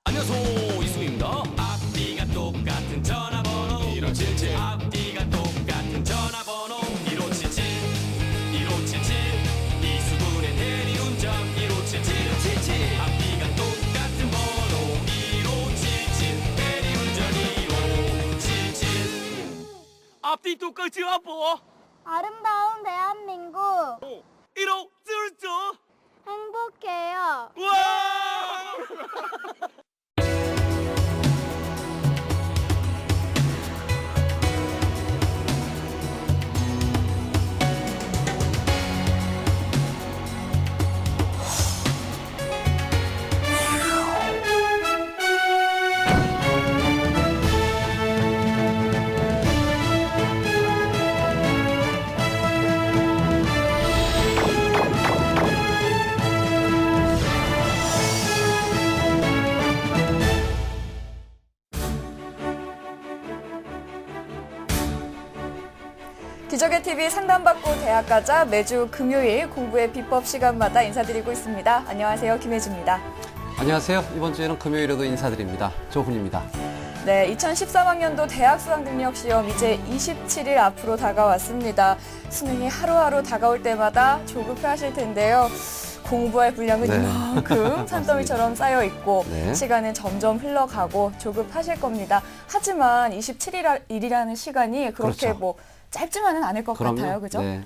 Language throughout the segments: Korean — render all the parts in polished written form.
안녕하세요, 이수입니다. 앞뒤가 똑같은 전화번호 1577. 앞뒤가 똑같은 전화번호 1577. 1577. 이수근의 대리운전 1577. 앞뒤가 똑같은 번호 1577. 대리운전 1577. 앞뒤 똑같이 아파. 아름다운 대한민국 1577. 행복해요. 와! 기적의 TV 상담받고 대학 가자 매주 금요일 공부의 비법 시간마다 인사드리고 있습니다. 안녕하세요. 김혜주입니다. 안녕하세요. 이번 주에는 금요일에도 인사드립니다. 조훈입니다. 네, 2013학년도 대학 수학능력시험 이제 27일 앞으로 다가왔습니다. 수능이 하루하루 다가올 때마다 조급해하실 텐데요. 공부할 분량은 네. 이만큼 산더미처럼 쌓여 있고 네. 시간은 점점 흘러가고 조급하실 겁니다. 하지만 27일이라는 시간이 그렇게 그렇죠. 뭐 짧지만은 않을 것 같아요. 그죠? 네.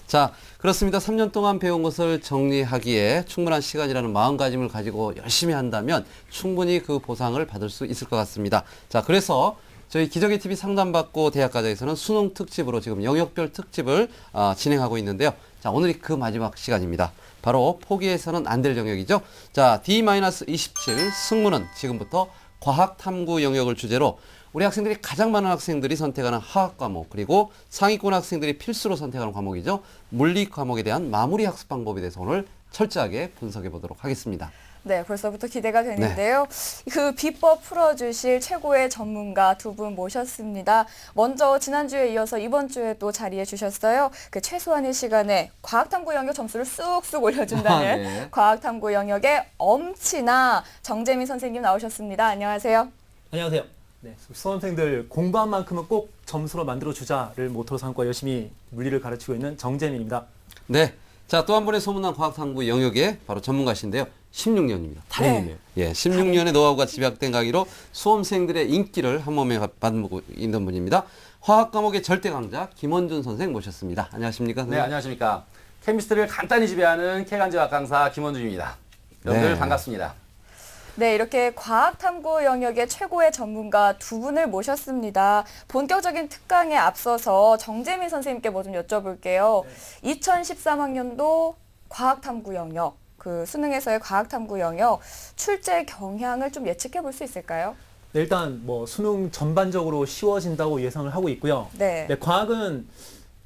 자, 그렇습니다. 3년 동안 배운 것을 정리하기에 충분한 시간이라는 마음가짐을 가지고 열심히 한다면 충분히 그 보상을 받을 수 있을 것 같습니다. 자, 그래서 저희 기적의 TV 상담받고 대학가자에서는 수능 특집으로 지금 영역별 특집을 진행하고 있는데요. 자, 오늘이 그 마지막 시간입니다. 바로 포기해서는 안 될 영역이죠. 자, D-27 승무는 지금부터 과학탐구 영역을 주제로 우리 학생들이 가장 많은 학생들이 선택하는 화학 과목, 그리고 상위권 학생들이 필수로 선택하는 과목이죠. 물리 과목에 대한 마무리 학습 방법에 대해서 오늘 철저하게 분석해 보도록 하겠습니다. 네, 벌써부터 기대가 되는데요. 그 비법 풀어주실 최고의 전문가 두 분 모셨습니다. 먼저 지난주에 이어서 이번 주에 또 자리해 주셨어요. 그 최소한의 시간에 과학탐구 영역 점수를 쑥쑥 올려준다는 네. 과학탐구 영역의 엄친아 정재민 선생님 나오셨습니다. 안녕하세요. 안녕하세요. 네, 수험생들 공부한 만큼은 꼭 점수로 만들어주자를 모토로 삼고 열심히 물리를 가르치고 있는 정재민입니다. 네. 자, 또 한 번의 소문난 과학탐구 영역의 바로 전문가신데요. 16년입니다. 달인이네요. 예, 16년의 노하우가 집약된 강의로 수험생들의 인기를 한 몸에 받고 있는 분입니다. 화학 과목의 절대 강자 김원준 선생 모셨습니다. 안녕하십니까? 네, 안녕하십니까. 케미스트리를 간단히 지배하는 K간지학 강사 김원준입니다. 여러분들 네. 반갑습니다. 네, 이렇게 과학탐구 영역의 최고의 전문가 두 분을 모셨습니다. 본격적인 특강에 앞서서 정재민 선생님께 뭐 좀 여쭤볼게요. 2013학년도 과학탐구 영역, 그 수능에서의 과학탐구 영역 출제 경향을 좀 예측해 볼 수 있을까요? 네, 일단 뭐 수능 전반적으로 쉬워진다고 예상을 하고 있고요. 네. 네, 과학은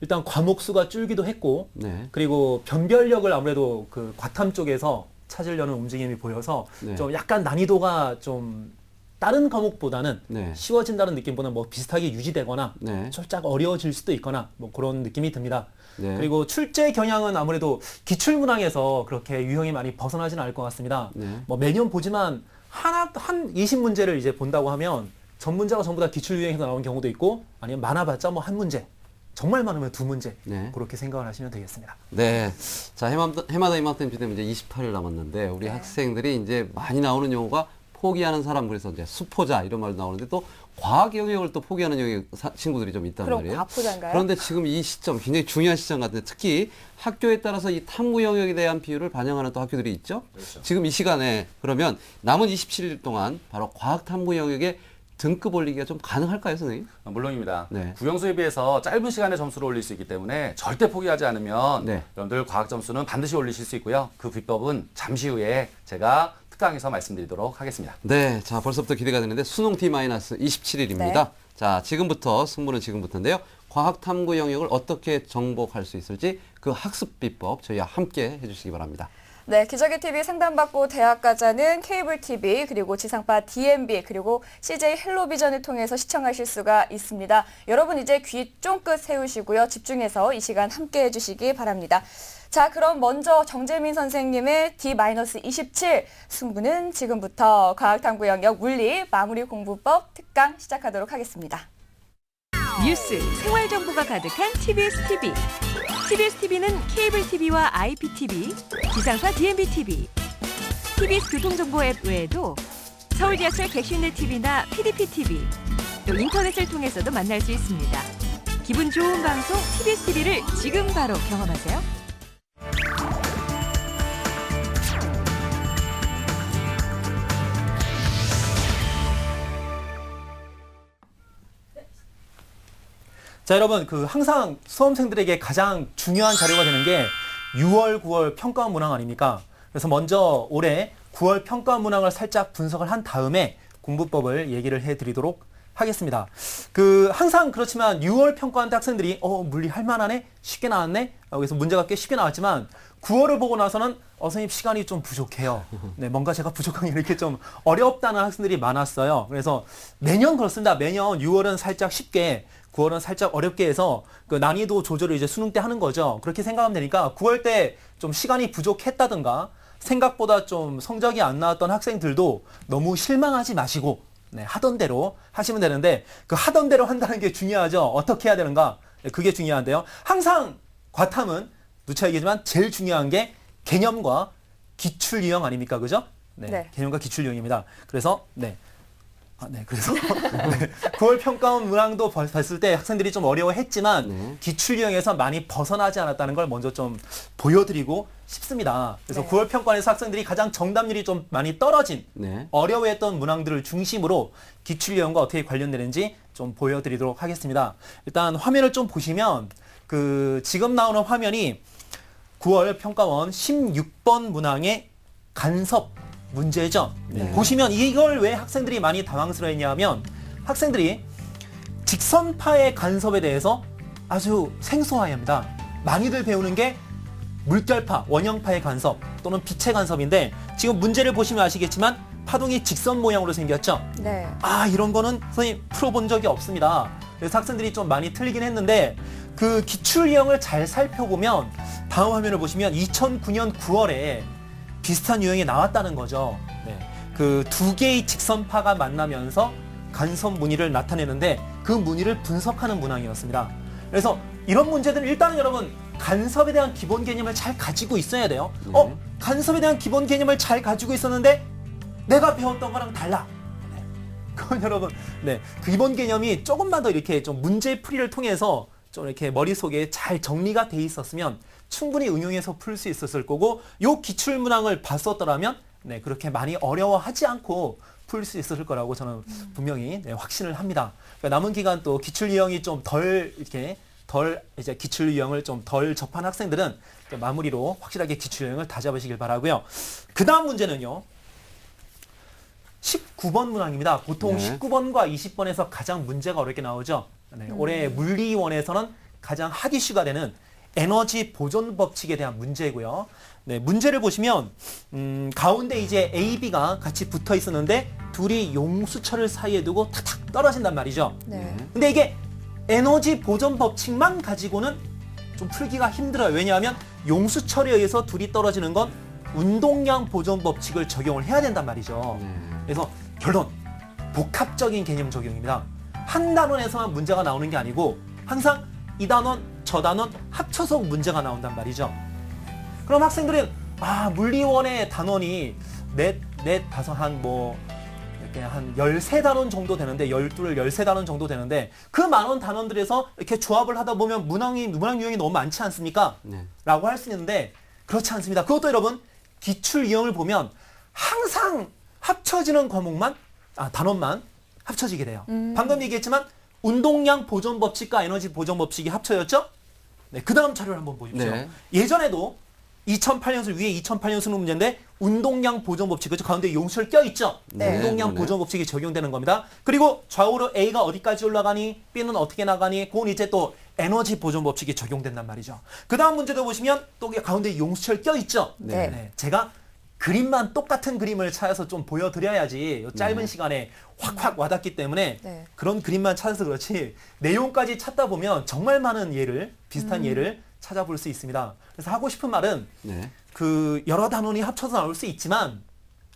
일단 과목 수가 줄기도 했고, 네. 그리고 변별력을 아무래도 그 과탐 쪽에서 찾으려는 움직임이 보여서 네. 좀 약간 난이도가 좀 다른 과목보다는 네. 쉬워진다는 느낌보다는 뭐 비슷하게 유지되거나 네. 살짝 어려워질 수도 있거나 뭐 그런 느낌이 듭니다. 네. 그리고 출제 경향은 아무래도 기출문항에서 그렇게 유형이 많이 벗어나지는 않을 것 같습니다. 네. 뭐 매년 보지만 한 20문제를 이제 본다고 하면 전 문제가 전부 다 기출 유형에서 나온 경우도 있고 아니면 많아봤자 뭐 한 문제. 정말 많으면 두 문제. 네. 그렇게 생각을 하시면 되겠습니다. 네. 자, 해마다 이맘때쯤 되면 이제 28일 남았는데 우리 학생들이 이제 많이 나오는 용어가 포기하는 사람, 그래서 이제 수포자 이런 말도 나오는데 또 과학 영역을 또 포기하는 친구들이 좀 있단 그럼 말이에요. 과포자인가요? 그런데 지금 이 시점 굉장히 중요한 시점 같은데 특히 학교에 따라서 이 탐구 영역에 대한 비율을 반영하는 또 학교들이 있죠. 그렇죠. 지금 이 시간에 그러면 남은 27일 동안 바로 과학 탐구 영역에 등급 올리기가 좀 가능할까요, 선생님? 물론입니다. 네. 구형수에 비해서 짧은 시간에 점수를 올릴 수 있기 때문에 절대 포기하지 않으면 네. 여러분들 과학 점수는 반드시 올리실 수 있고요. 그 비법은 잠시 후에 제가 특강에서 말씀드리도록 하겠습니다. 네, 자 벌써부터 기대가 되는데 수능 D-27일입니다. 네. 자 지금부터 승부는 지금부터인데요. 과학 탐구 영역을 어떻게 정복할 수 있을지 그 학습 비법 저희와 함께 해주시기 바랍니다. 네, 기저귀 TV 상담받고 대학 가자는 케이블 TV 그리고 지상파 DMB 그리고 CJ 헬로비전을 통해서 시청하실 수가 있습니다. 여러분 이제 귀 쫑긋 세우시고요. 집중해서 이 시간 함께 해주시기 바랍니다. 자, 그럼 먼저 정재민 선생님의 D-27 승부는 지금부터 과학탐구 영역 물리 마무리 공부법 특강 시작하도록 하겠습니다. 뉴스, 생활 정보가 가득한 TBS TV. TBS TV는 케이블 TV와 IPTV, 지상파 DMB TV, TBS 교통정보 앱 외에도 서울 지하철 객실내 TV나 PDP TV, 또 인터넷을 통해서도 만날 수 있습니다. 기분 좋은 방송 TBS TV를 지금 바로 경험하세요. 자, 여러분, 항상 수험생들에게 가장 중요한 자료가 되는 게 6월, 9월 평가 문항 아닙니까? 그래서 먼저 올해 9월 평가 문항을 살짝 분석을 한 다음에 공부법을 얘기를 해드리도록 하겠습니다. 항상 그렇지만 6월 평가한 학생들이 물리 할만하네? 쉽게 나왔네? 그래서 문제가 꽤 쉽게 나왔지만 9월을 보고 나서는 선생님 시간이 좀 부족해요. 네, 뭔가 제가 부족한 게 이렇게 좀 어렵다는 학생들이 많았어요. 그래서 매년 그렇습니다. 매년 6월은 살짝 쉽게 9월은 살짝 어렵게 해서 난이도 조절을 이제 수능 때 하는 거죠. 그렇게 생각하면 되니까 9월 때 좀 시간이 부족했다든가 생각보다 좀 성적이 안 나왔던 학생들도 너무 실망하지 마시고 네, 하던 대로 하시면 되는데 하던 대로 한다는 게 중요하죠. 어떻게 해야 되는가? 네, 그게 중요한데요. 항상 과탐은 누차 얘기지만 제일 중요한 게 개념과 기출 유형 아닙니까? 그죠? 네. 개념과 기출 유형입니다. 그래서 그래서 9월 평가원 문항도 봤을 때 학생들이 좀 어려워했지만 기출 유형에서 많이 벗어나지 않았다는 걸 먼저 좀 보여드리고 싶습니다. 그래서 9월 평가원에서 학생들이 가장 정답률이 좀 많이 떨어진 어려워했던 문항들을 중심으로 기출 유형과 어떻게 관련되는지 좀 보여드리도록 하겠습니다. 일단 화면을 좀 보시면 지금 나오는 화면이 9월 평가원 16번 문항의 간섭 문제죠. 보시면 이걸 왜 학생들이 많이 당황스러워했냐 하면 학생들이 직선파의 간섭에 대해서 아주 생소해합니다. 많이들 배우는 게 물결파, 원형파의 간섭 또는 빛의 간섭인데 지금 문제를 보시면 아시겠지만 파동이 직선 모양으로 생겼죠. 네. 이런 거는 선생님 풀어본 적이 없습니다. 그래서 학생들이 좀 많이 틀리긴 했는데 기출 유형을 잘 살펴보면 다음 화면을 보시면 2009년 9월에 비슷한 유형이 나왔다는 거죠. 두 개의 직선파가 만나면서 간섭 무늬를 나타내는데 그 무늬를 분석하는 문항이었습니다. 그래서 이런 문제들은 일단은 여러분 간섭에 대한 기본 개념을 잘 가지고 있어야 돼요. 간섭에 대한 기본 개념을 잘 가지고 있었는데 내가 배웠던 거랑 달라. 그건 여러분, 그 기본 개념이 조금만 더 이렇게 좀 문제 풀이를 통해서 좀 이렇게 머릿속에 잘 정리가 돼 있었으면 충분히 응용해서 풀 수 있었을 거고 요 기출 문항을 봤었더라면 그렇게 많이 어려워하지 않고 풀 수 있었을 거라고 저는 분명히 확신을 합니다. 그러니까 남은 기간 또 기출 유형이 좀 이제 기출 유형을 좀 덜 접한 학생들은 마무리로 확실하게 기출 유형을 다 잡으시길 바라고요. 그 다음 문제는요. 19번 문항입니다. 보통 19번과 20번에서 가장 문제가 어렵게 나오죠. 올해 물리원에서는 가장 핫 이슈가 되는 에너지 보존 법칙에 대한 문제고요. 문제를 보시면 가운데 이제 A, B가 같이 붙어 있었는데 둘이 용수철을 사이에 두고 탁탁 떨어진단 말이죠. 근데 이게 에너지 보존 법칙만 가지고는 좀 풀기가 힘들어요. 왜냐하면 용수철에 의해서 둘이 떨어지는 건 운동량 보존 법칙을 적용을 해야 된단 말이죠. 그래서 결론, 복합적인 개념 적용입니다. 한 단원에서만 문제가 나오는 게 아니고 항상 이 단원, 저 단원 합쳐서 문제가 나온단 말이죠. 그럼 학생들은 물리원의 단원이 넷, 다섯, 이렇게 한 13단원 정도 되는데 12, 13단원 정도 되는데 그 많은 단원들에서 이렇게 조합을 하다 보면 문항 유형이 너무 많지 않습니까? 라고 할 수 있는데 그렇지 않습니다. 그것도 여러분 기출 유형을 보면 항상 합쳐지는 과목만 단원만 합쳐지게 돼요. 방금 얘기했지만 운동량 보존 법칙과 에너지 보존 법칙이 합쳐졌죠? 그 다음 자료를 한번 보십시오. 예전에도 2008년술 위에 2008년 수능 문제인데 운동량 보존 법칙, 그죠? 가운데 용수철 껴있죠? 네. 운동량 네. 보존 법칙이 적용되는 겁니다. 그리고 좌우로 A가 어디까지 올라가니, B는 어떻게 나가니, 그건 이제 또 에너지 보존 법칙이 적용된단 말이죠. 그 다음 문제도 보시면 또 가운데 용수철 껴있죠? 네. 제가 그림만 똑같은 그림을 찾아서 좀 보여드려야지 요 짧은 시간에 확확 와닿기 때문에 네. 그런 그림만 찾아서 그렇지 내용까지 찾다 보면 정말 많은 예를, 비슷한 예를 찾아볼 수 있습니다. 그래서 하고 싶은 말은 네. 그 여러 단원이 합쳐서 나올 수 있지만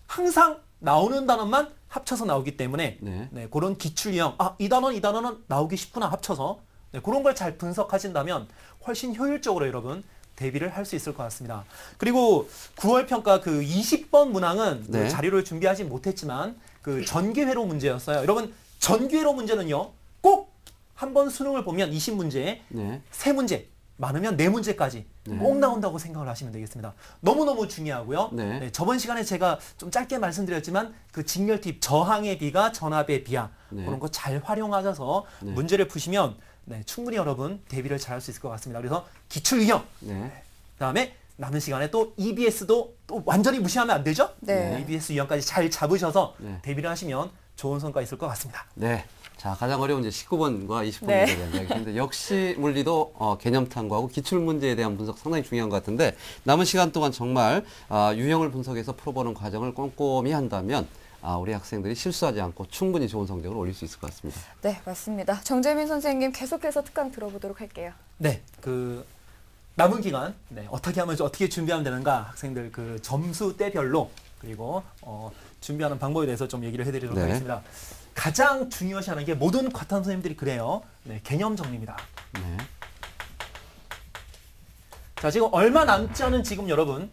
항상 나오는 단원만 합쳐서 나오기 때문에 네. 네, 그런 기출 유형, 이 단원은 나오기 쉽구나 합쳐서 네, 그런 걸 잘 분석하신다면 훨씬 효율적으로 여러분 대비를 할 수 있을 것 같습니다. 그리고 9월 평가 그 20번 문항은 네. 그 자료를 준비하지 못했지만 그 전기회로 문제였어요. 여러분 전기회로 문제는요 꼭 한번 수능을 보면 20문제에 네. 3문제 많으면 4문제까지 꼭 나온다고 생각을 하시면 되겠습니다. 너무너무 중요하고요. 네. 네, 저번 시간에 제가 좀 짧게 말씀드렸지만 그 직렬 팁 저항의 비가 전압의 비야 네. 그런 거 잘 활용하셔서 네. 문제를 푸시면 네, 충분히 여러분 대비를 잘 할 수 있을 것 같습니다. 그래서 기출 유형 네. 그다음에 남은 시간에 또 EBS도 또 완전히 무시하면 안 되죠? 네. EBS 유형까지 잘 잡으셔서 네. 대비를 하시면 좋은 성과 있을 것 같습니다. 네. 자, 가장 어려운 이제 19번과 20번 네. 문제에 대한 이야기인데 역시 물리도 개념 탐구하고 기출 문제에 대한 분석 상당히 중요한 것 같은데 남은 시간 동안 정말 유형을 분석해서 풀어보는 과정을 꼼꼼히 한다면 우리 학생들이 실수하지 않고 충분히 좋은 성적을 올릴 수 있을 것 같습니다. 네, 맞습니다. 정재민 선생님 계속해서 특강 들어보도록 할게요. 네, 그 남은 기간 어떻게 하면 어떻게 준비하면 되는가 학생들 그 점수대별로 그리고 준비하는 방법에 대해서 좀 얘기를 해드리도록 네. 하겠습니다. 가장 중요시하는 게 모든 과탐 선생님들이 그래요. 네, 개념 정리입니다. 네. 자, 지금 얼마 남지 않은 지금 여러분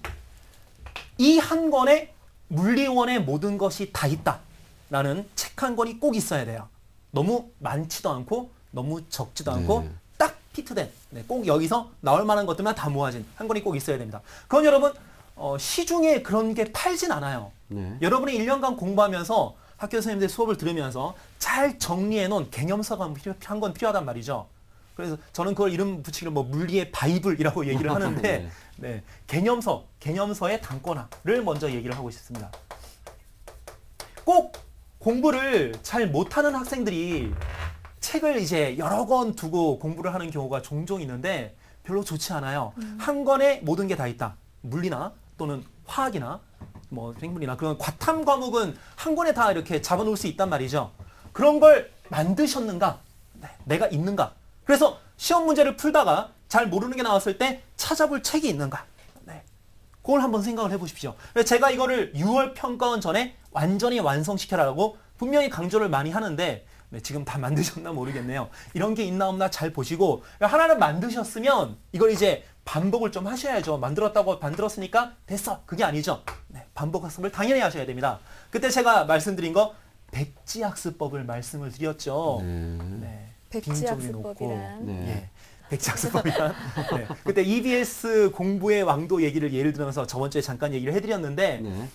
이 한 권에 물리원의 모든 것이 다 있다라는 책 한 권이 꼭 있어야 돼요. 너무 많지도 않고 너무 적지도 않고 네. 딱 피트된 꼭 여기서 나올 만한 것들만 다 모아진 한 권이 꼭 있어야 됩니다. 그건 여러분 시중에 그런 게 팔진 않아요. 네. 여러분이 1년간 공부하면서 학교 선생님들 수업을 들으면서 잘 정리해 놓은 개념서가 한 권 필요하단 말이죠. 그래서 저는 그걸 이름 붙이기로 뭐 물리의 바이블이라고 얘기를 하는데 네. 네, 개념서의 단권화를 먼저 얘기를 하고 싶습니다. 꼭 공부를 잘 못하는 학생들이 책을 이제 여러 권 두고 공부를 하는 경우가 종종 있는데 별로 좋지 않아요. 한 권에 모든 게 다 있다. 물리나 또는 화학이나 뭐 생물이나 그런 과탐 과목은 한 권에 다 이렇게 잡아놓을 수 있단 말이죠. 그런 걸 만드셨는가? 네, 내가 있는가? 그래서 시험 문제를 풀다가 잘 모르는 게 나왔을 때 찾아볼 책이 있는가? 네, 그걸 한번 생각을 해보십시오. 제가 이거를 6월 평가원 전에 완전히 완성시켜라라고 분명히 강조를 많이 하는데 네, 지금 다 만드셨나 모르겠네요. 이런 게 있나 없나 잘 보시고 하나를 만드셨으면 이걸 이제 반복을 좀 하셔야죠. 만들었으니까 됐어. 그게 아니죠. 네, 반복 학습을 당연히 하셔야 됩니다. 그때 제가 말씀드린 거 백지학습법을 말씀을 드렸죠. 네, 빈쪽이 높고. 백지학습법이란 네. 예, 백지학습법이란 네, 그때 EBS 공부의 왕도 얘기를 예를 들면서 저번 주에 잠깐 얘기를 해드렸는데 네.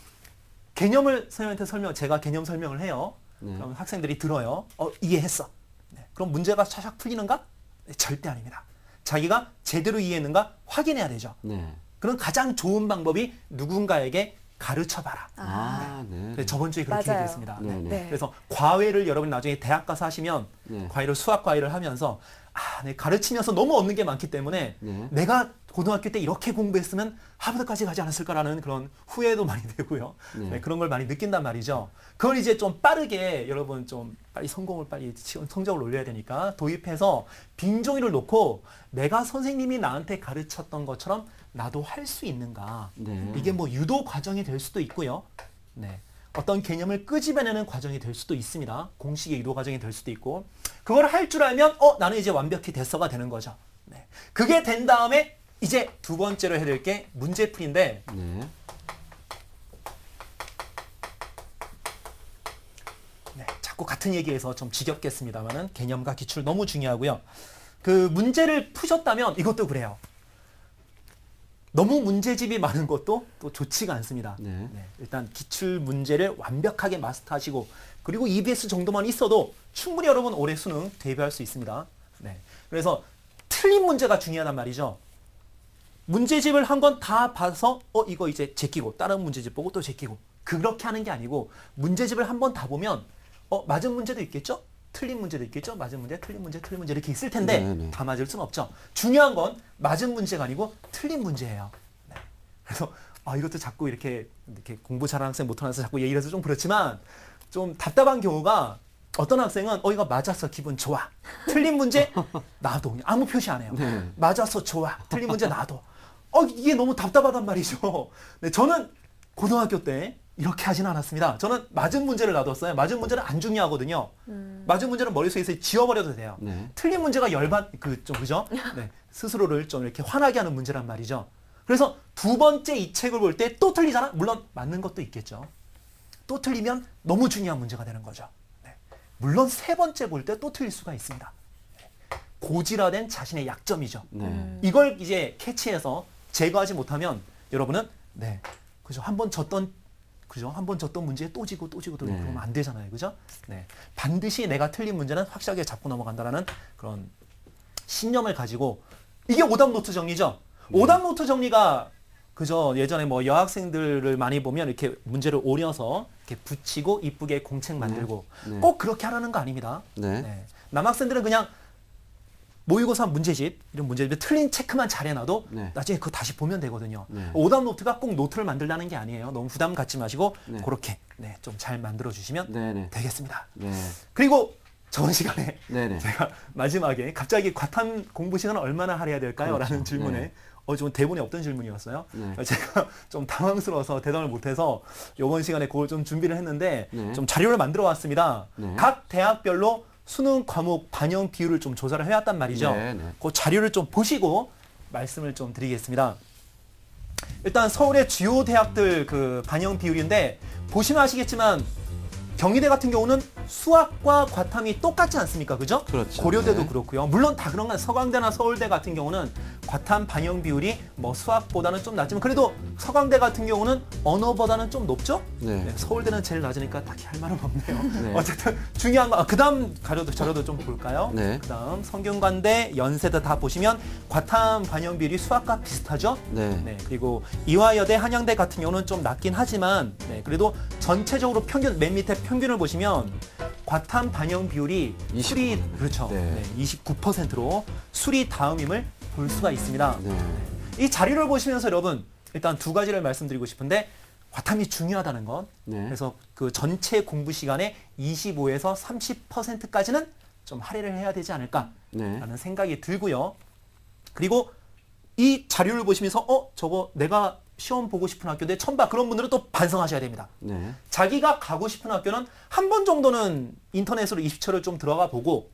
개념을 선생님한테 제가 개념 설명을 해요. 네. 그럼 학생들이 들어요. 이해했어. 네. 그럼 문제가 차샥 풀리는가? 네, 절대 아닙니다. 자기가 제대로 이해했는가 확인해야 되죠. 네. 그럼 가장 좋은 방법이 누군가에게 가르쳐봐라. 네. 그래서 저번 주에 그렇게 맞아요. 얘기했습니다. 네, 네. 네. 그래서 과외를 여러분이 나중에 대학 가서 하시면 네. 과외를 수학 과외를 하면서 네, 가르치면서 너무 얻는 게 많기 때문에 네. 내가 고등학교 때 이렇게 공부했으면 하버드까지 가지 않았을까라는 그런 후회도 많이 되고요. 네. 네, 그런 걸 많이 느낀단 말이죠. 그걸 이제 좀 빠르게 여러분 좀 빨리 성적을 올려야 되니까 도입해서 빈 종이를 놓고 내가 선생님이 나한테 가르쳤던 것처럼 나도 할 수 있는가. 네. 이게 뭐 유도 과정이 될 수도 있고요. 네. 어떤 개념을 끄집어내는 과정이 될 수도 있습니다. 공식의 유도 과정이 될 수도 있고. 그걸 할 줄 알면 나는 이제 완벽히 됐어가 되는 거죠. 네. 그게 된 다음에 이제 두 번째로 해야 될 게 문제풀이인데 네. 네, 자꾸 같은 얘기해서 좀 지겹겠습니다만은 개념과 기출 너무 중요하고요. 그 문제를 푸셨다면 이것도 그래요. 너무 문제집이 많은 것도 또 좋지가 않습니다. 네. 네, 일단 기출 문제를 완벽하게 마스터하시고 그리고 EBS 정도만 있어도 충분히 여러분 올해 수능 대비할 수 있습니다. 네, 그래서 틀린 문제가 중요하단 말이죠. 문제집을 한 권 다 봐서 이거 이제 제끼고 다른 문제집 보고 또 제끼고 그렇게 하는 게 아니고 문제집을 한 번 다 보면 맞은 문제도 있겠죠? 틀린 문제도 있겠죠? 맞은 문제, 틀린 문제, 틀린 문제 이렇게 있을 텐데 네네. 다 맞을 수는 없죠. 중요한 건 맞은 문제가 아니고 틀린 문제예요. 네. 그래서 이것도 자꾸 이렇게 공부 잘하는 학생 못하는 학생 자꾸 얘기를 해서 좀 그렇지만 좀 답답한 경우가 어떤 학생은 이거 맞았어 기분 좋아. 틀린 문제 나도 그냥 아무 표시 안 해요. 네. 맞았어 좋아. 틀린 문제 나도. 이게 너무 답답하단 말이죠. 네, 저는 고등학교 때 이렇게 하진 않았습니다. 저는 맞은 문제를 놔뒀어요. 맞은 문제는 안 중요하거든요. 맞은 문제는 머릿속에서 지워버려도 돼요. 네. 틀린 문제가 그죠? 네, 스스로를 좀 이렇게 화나게 하는 문제란 말이죠. 그래서 두 번째 이 책을 볼 때 또 틀리잖아? 물론 맞는 것도 있겠죠. 또 틀리면 너무 중요한 문제가 되는 거죠. 네. 물론 세 번째 볼 때 또 틀릴 수가 있습니다. 네. 고질화된 자신의 약점이죠. 네. 이걸 이제 캐치해서 제거하지 못하면 여러분은 그죠? 한 번 졌던 문제에 또 지고 네. 그러면 안 되잖아요. 그죠? 네. 반드시 내가 틀린 문제는 확실하게 잡고 넘어간다라는 그런 신념을 가지고 이게 오답 노트 정리죠. 오답 노트 정리가 그죠? 예전에 뭐 여학생들을 많이 보면 이렇게 문제를 오려서 이렇게 붙이고 이쁘게 공책 만들고 네. 꼭 그렇게 하라는 거 아닙니다. 네. 네. 남학생들은 그냥 모의고사 문제집 이런 문제집에 틀린 체크만 잘 해놔도 네. 나중에 그거 다시 보면 되거든요. 네. 오답 노트가 꼭 노트를 만들라는 게 아니에요. 너무 부담 갖지 마시고 네. 그렇게 좀 잘 만들어 주시면 네. 되겠습니다. 네. 그리고 저번 시간에 네네. 제가 마지막에 갑자기 과탐 공부 시간을 얼마나 할애해야 될까요? 그렇죠. 라는 질문에 네. 좀 대본에 없던 질문이었어요. 네. 제가 좀 당황스러워서 대답을 못해서 이번 시간에 그걸 좀 준비를 했는데 네. 좀 자료를 만들어 왔습니다. 네. 각 대학별로 수능 과목 반영 비율을 좀 조사를 해왔단 말이죠. 네, 네. 그 자료를 좀 보시고 말씀을 좀 드리겠습니다. 일단 서울의 주요 대학들 그 반영 비율인데 보시면 아시겠지만 경희대 같은 경우는 수학과 과탐이 똑같지 않습니까? 그죠? 그렇죠. 고려대도 네. 그렇고요. 물론 다 그런 건 서강대나 서울대 같은 경우는 과탐 반영 비율이 뭐 수학보다는 좀 낮지만 그래도 서강대 같은 경우는 언어보다는 좀 높죠? 네. 서울대는 제일 낮으니까 딱히 할 말은 없네요. 네. 어쨌든 중요한 거, 그다음 자료도 좀 볼까요? 네. 그다음 성균관대, 연세대 다 보시면 과탐 반영 비율이 수학과 비슷하죠? 네. 그리고 이화여대, 한양대 같은 경우는 좀 낮긴 하지만 그래도 전체적으로 평균 맨 밑에 평균을 보시면 과탐 반영 비율이 29%. 수리 그렇죠. 네. 29%로 수리 다음임을 볼 수가 있습니다. 네. 이 자료를 보시면서 여러분 일단 두 가지를 말씀드리고 싶은데 과탐이 중요하다는 것. 네. 그래서 그 전체 공부 시간의 25에서 30%까지는 좀 할애를 해야 되지 않을까라는 네. 생각이 들고요. 그리고 이 자료를 보시면서 저거 내가 시험 보고 싶은 학교인데 처음 봐. 그런 분들은 또 반성하셔야 됩니다. 네. 자기가 가고 싶은 학교는 한 번 정도는 인터넷으로 입시처를 좀 들어가 보고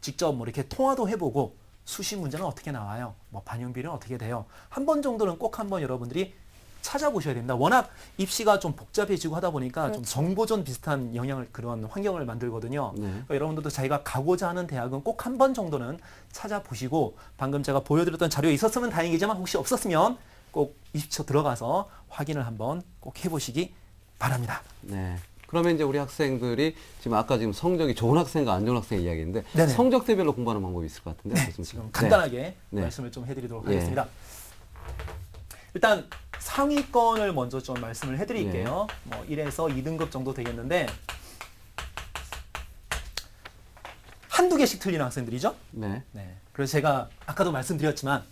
직접 뭐 이렇게 통화도 해보고 수시 문제는 어떻게 나와요? 뭐 반영 비율은 어떻게 돼요? 한 번 정도는 꼭 한번 여러분들이 찾아보셔야 됩니다. 워낙 입시가 좀 복잡해지고 하다 보니까 좀 정보전 비슷한 그런 환경을 만들거든요. 네. 그러니까 여러분들도 자기가 가고자 하는 대학은 꼭 한 번 정도는 찾아보시고 방금 제가 보여드렸던 자료에 있었으면 다행이지만 혹시 없었으면 꼭 입시처 들어가서 확인을 한번 꼭 해보시기 바랍니다. 네. 그러면 이제 우리 학생들이 지금 성적이 좋은 학생과 안 좋은 학생의 이야기인데 네네. 성적대별로 공부하는 방법이 있을 것 같은데 네, 어떻습니까? 지금 간단하게 네. 말씀을 좀 해드리도록 예. 하겠습니다. 일단 상위권을 먼저 좀 말씀을 해드릴게요. 뭐 1에서 2등급 정도 되겠는데 한두 개씩 틀리는 학생들이죠. 네. 네. 그래서 제가 아까도 말씀드렸지만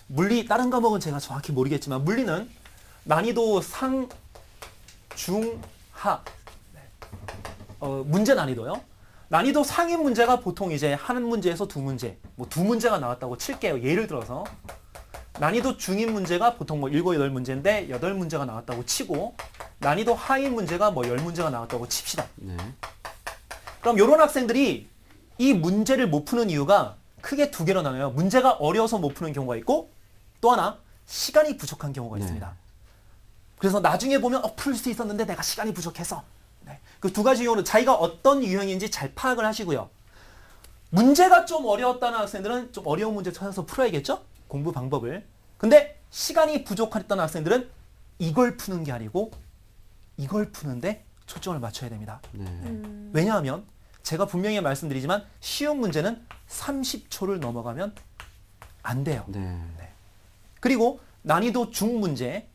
물리 다른 과목은 제가 정확히 모르겠지만 물리는 난이도 상, 중, 하 문제 난이도요. 난이도 상위 문제가 보통 이제 한 문제에서 두 문제, 뭐 두 문제가 나왔다고 칠게요. 예를 들어서 난이도 중인 문제가 보통 뭐 7, 8문제인데 8문제가 나왔다고 치고 난이도 하위 문제가 뭐 10문제가 나왔다고 칩시다. 네. 그럼 이런 학생들이 이 문제를 못 푸는 이유가 크게 두 개로 나눠요. 문제가 어려워서 못 푸는 경우가 있고 또 하나 시간이 부족한 경우가 네. 있습니다. 그래서 나중에 보면 풀 수 있었는데 내가 시간이 부족해서 그 두 가지 이유로 자기가 어떤 유형인지 잘 파악을 하시고요. 문제가 좀 어려웠다는 학생들은 좀 어려운 문제 찾아서 풀어야겠죠? 공부 방법을. 근데 시간이 부족했다는 학생들은 이걸 푸는 게 아니고 이걸 푸는데 초점을 맞춰야 됩니다. 네. 왜냐하면 제가 분명히 말씀드리지만 쉬운 문제는 30초를 넘어가면 안 돼요. 네. 그리고 난이도 중 문제,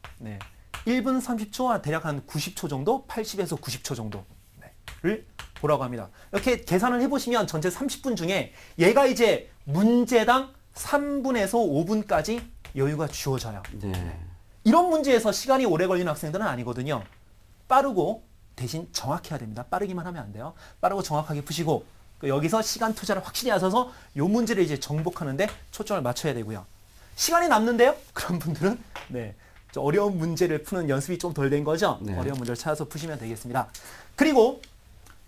1분 30초와 대략 한 90초 정도, 80에서 90초 정도를 보라고 합니다. 이렇게 계산을 해보시면 전체 30분 중에 얘가 이제 문제당 3분에서 5분까지 여유가 주어져요. 네. 이런 문제에서 시간이 오래 걸리는 학생들은 아니거든요. 빠르고 대신 정확해야 됩니다. 빠르기만 하면 안 돼요. 빠르고 정확하게 푸시고 여기서 시간 투자를 확실히 하셔서 이 문제를 이제 정복하는데 초점을 맞춰야 되고요. 시간이 남는데요? 그런 분들은 좀 어려운 문제를 푸는 연습이 좀 덜 된 거죠. 네. 어려운 문제를 찾아서 푸시면 되겠습니다. 그리고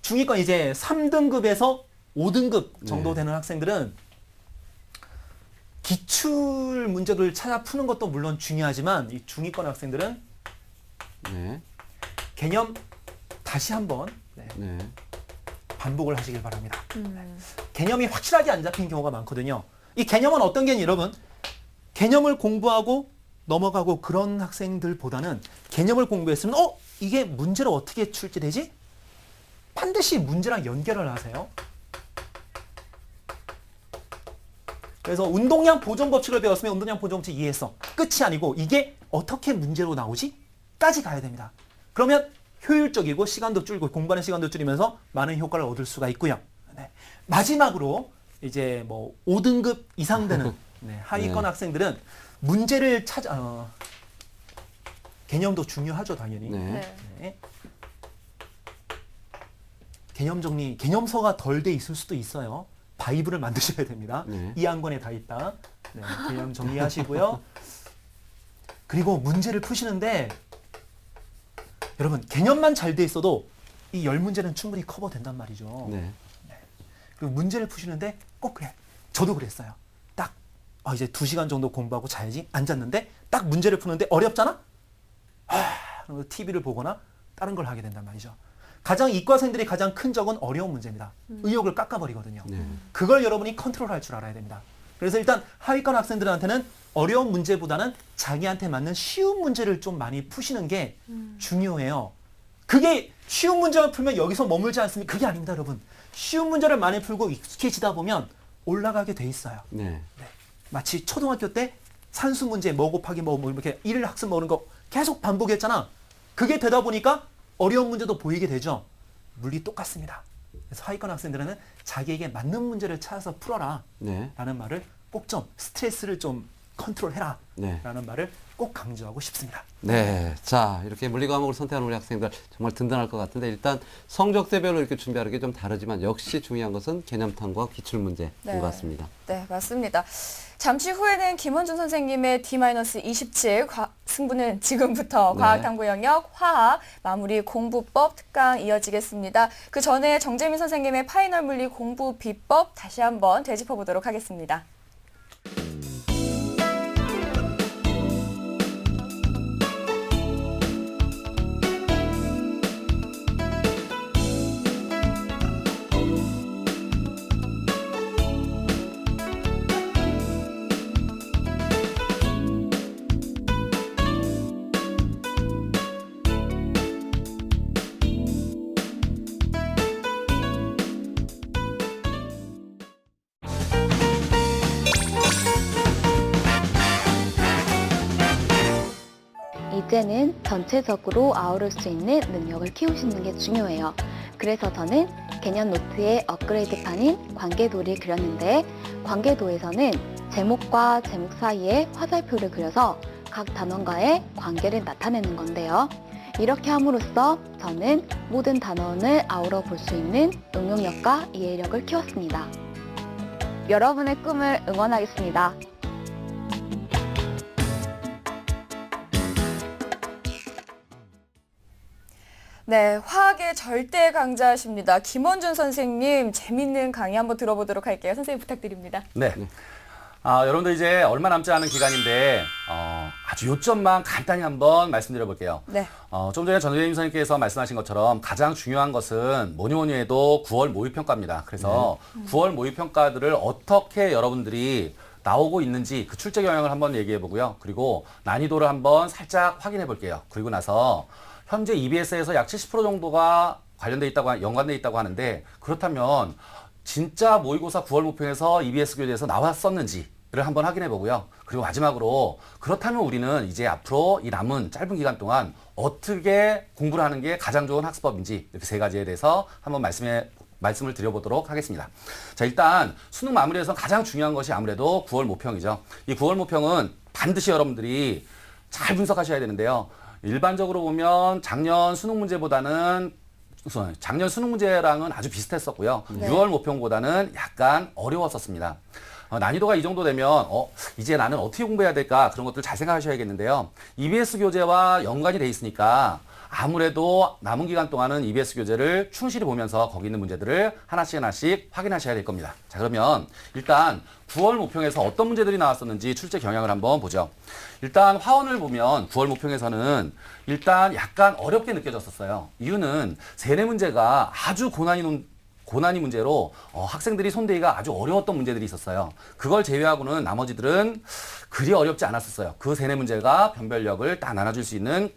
중위권 이제 3등급에서 5등급 정도 되는 학생들은 기출 문제를 찾아 푸는 것도 물론 중요하지만 이 중위권 학생들은 네. 개념 다시 한번 네. 반복을 하시길 바랍니다. 개념이 확실하게 안 잡힌 경우가 많거든요. 이 개념은 어떤 개념 여러분? 개념을 공부하고 넘어가고 그런 학생들보다는 개념을 공부했으면 이게 문제로 어떻게 출제되지? 반드시 문제랑 연결을 하세요. 그래서 운동량 보존 법칙을 배웠으면 운동량 보존 법칙 이해했어. 끝이 아니고 이게 어떻게 문제로 나오지? 까지 가야 됩니다. 그러면 효율적이고 시간도 줄고 공부하는 시간도 줄이면서 많은 효과를 얻을 수가 있고요. 마지막으로 이제 뭐 5등급 이상 되는 하위권 학생들은 문제를 개념도 중요하죠, 당연히. 네. 개념 정리, 개념서가 덜 돼 있을 수도 있어요. 바이블을 만드셔야 됩니다. 이 한 권에 다 있다. 개념 정리하시고요. 그리고 문제를 푸시는데 여러분 개념만 잘 돼 있어도 이 10문제는 충분히 커버된단 말이죠. 그리고 문제를 푸시는데 꼭 그래. 저도 그랬어요. 딱 이제 2시간 정도 공부하고 자야지 앉았는데 딱 문제를 푸는데 어렵잖아? TV를 보거나 다른 걸 하게 된단 말이죠. 가장 이과생들이 가장 큰 적은 어려운 문제입니다. 의욕을 깎아버리거든요. 그걸 여러분이 컨트롤할 줄 알아야 됩니다. 그래서 일단 하위권 학생들한테는 어려운 문제보다는 자기한테 맞는 쉬운 문제를 좀 많이 푸시는 게 중요해요. 그게 쉬운 문제만 풀면 여기서 머물지 않습니까? 그게 아닙니다, 여러분. 쉬운 문제를 많이 풀고 익숙해지다 보면 올라가게 돼 있어요. 마치 초등학교 때 산수 문제, 뭐 곱하기 뭐 이렇게 일일 학습 모르는 거 계속 반복했잖아. 그게 되다 보니까 어려운 문제도 보이게 되죠. 물리 똑같습니다. 그래서 하위권 학생들은 자기에게 맞는 문제를 찾아서 풀어라 라는 말을 꼭 좀 스트레스를 좀 컨트롤해라 라는 말을 꼭 강조하고 싶습니다. 네. 자, 이렇게 물리 과목을 선택하는 우리 학생들 정말 든든할 것 같은데 일단 성적대별로 이렇게 준비하는 게 좀 다르지만 역시 중요한 것은 개념 탐구와 기출 문제인 것 같습니다. 네, 맞습니다. 잠시 후에는 김원준 선생님의 D-27 승부는 지금부터 과학탐구 영역, 화학, 마무리 공부법 특강 이어지겠습니다. 그 전에 정재민 선생님의 파이널 물리 공부 비법 다시 한번 되짚어보도록 하겠습니다. 이제는 전체적으로 아우를 수 있는 능력을 키우시는 게 중요해요. 그래서 저는 개념 노트의 업그레이드판인 관계도를 그렸는데 관계도에서는 제목과 제목 사이에 화살표를 그려서 각 단원과의 관계를 나타내는 건데요. 이렇게 함으로써 저는 모든 단원을 아우러 볼 수 있는 응용력과 이해력을 키웠습니다. 여러분의 꿈을 응원하겠습니다. 네, 화학의 절대 강자십니다. 김원준 선생님, 재밌는 강의 한번 들어보도록 할게요. 선생님 부탁드립니다. 네. 여러분들 이제 얼마 남지 않은 기간인데 아주 요점만 간단히 한번 말씀드려 볼게요. 네. 좀 전에 전재임 선생님께서 말씀하신 것처럼 가장 중요한 것은 뭐니 해도 9월 모의평가입니다. 그래서 9월 모의평가들을 어떻게 여러분들이 나오고 있는지 그 출제 경향을 한번 얘기해 보고요. 그리고 난이도를 한번 살짝 확인해 볼게요. 그리고 나서 현재 EBS에서 약 70% 정도가 연관돼 있다고 하는데 그렇다면 진짜 모의고사 9월 모평에서 EBS 교재에서 나왔었는지 한번 확인해 보고요. 그리고 마지막으로 그렇다면 우리는 이제 앞으로 이 남은 짧은 기간 동안 어떻게 공부를 하는 게 가장 좋은 학습법인지 이렇게 세 가지에 대해서 한번 말씀을 드려보도록 하겠습니다. 자, 일단 수능 마무리에서 가장 중요한 것이 아무래도 9월 모평이죠. 이 9월 모평은 반드시 여러분들이 잘 분석하셔야 되는데요. 일반적으로 보면 작년 수능 문제랑은 아주 비슷했었고요. 6월 모평보다는 약간 어려웠었습니다. 난이도가 이 정도 되면 이제 나는 어떻게 공부해야 될까 그런 것들 잘 생각하셔야겠는데요. EBS 교재와 연관이 돼 있으니까 아무래도 남은 기간 동안은 EBS 교재를 충실히 보면서 거기 있는 문제들을 하나씩 확인하셔야 될 겁니다. 자, 그러면 일단 9월 모평에서 어떤 문제들이 나왔었는지 출제 경향을 한번 보죠. 일단 화원을 보면 9월 모평에서는 일단 약간 어렵게 느껴졌었어요. 이유는 세네 문제가 아주 고난이 문제로 학생들이 손대기가 아주 어려웠던 문제들이 있었어요. 그걸 제외하고는 나머지들은 그리 어렵지 않았었어요. 그 세네 문제가 변별력을 딱 나눠줄 수 있는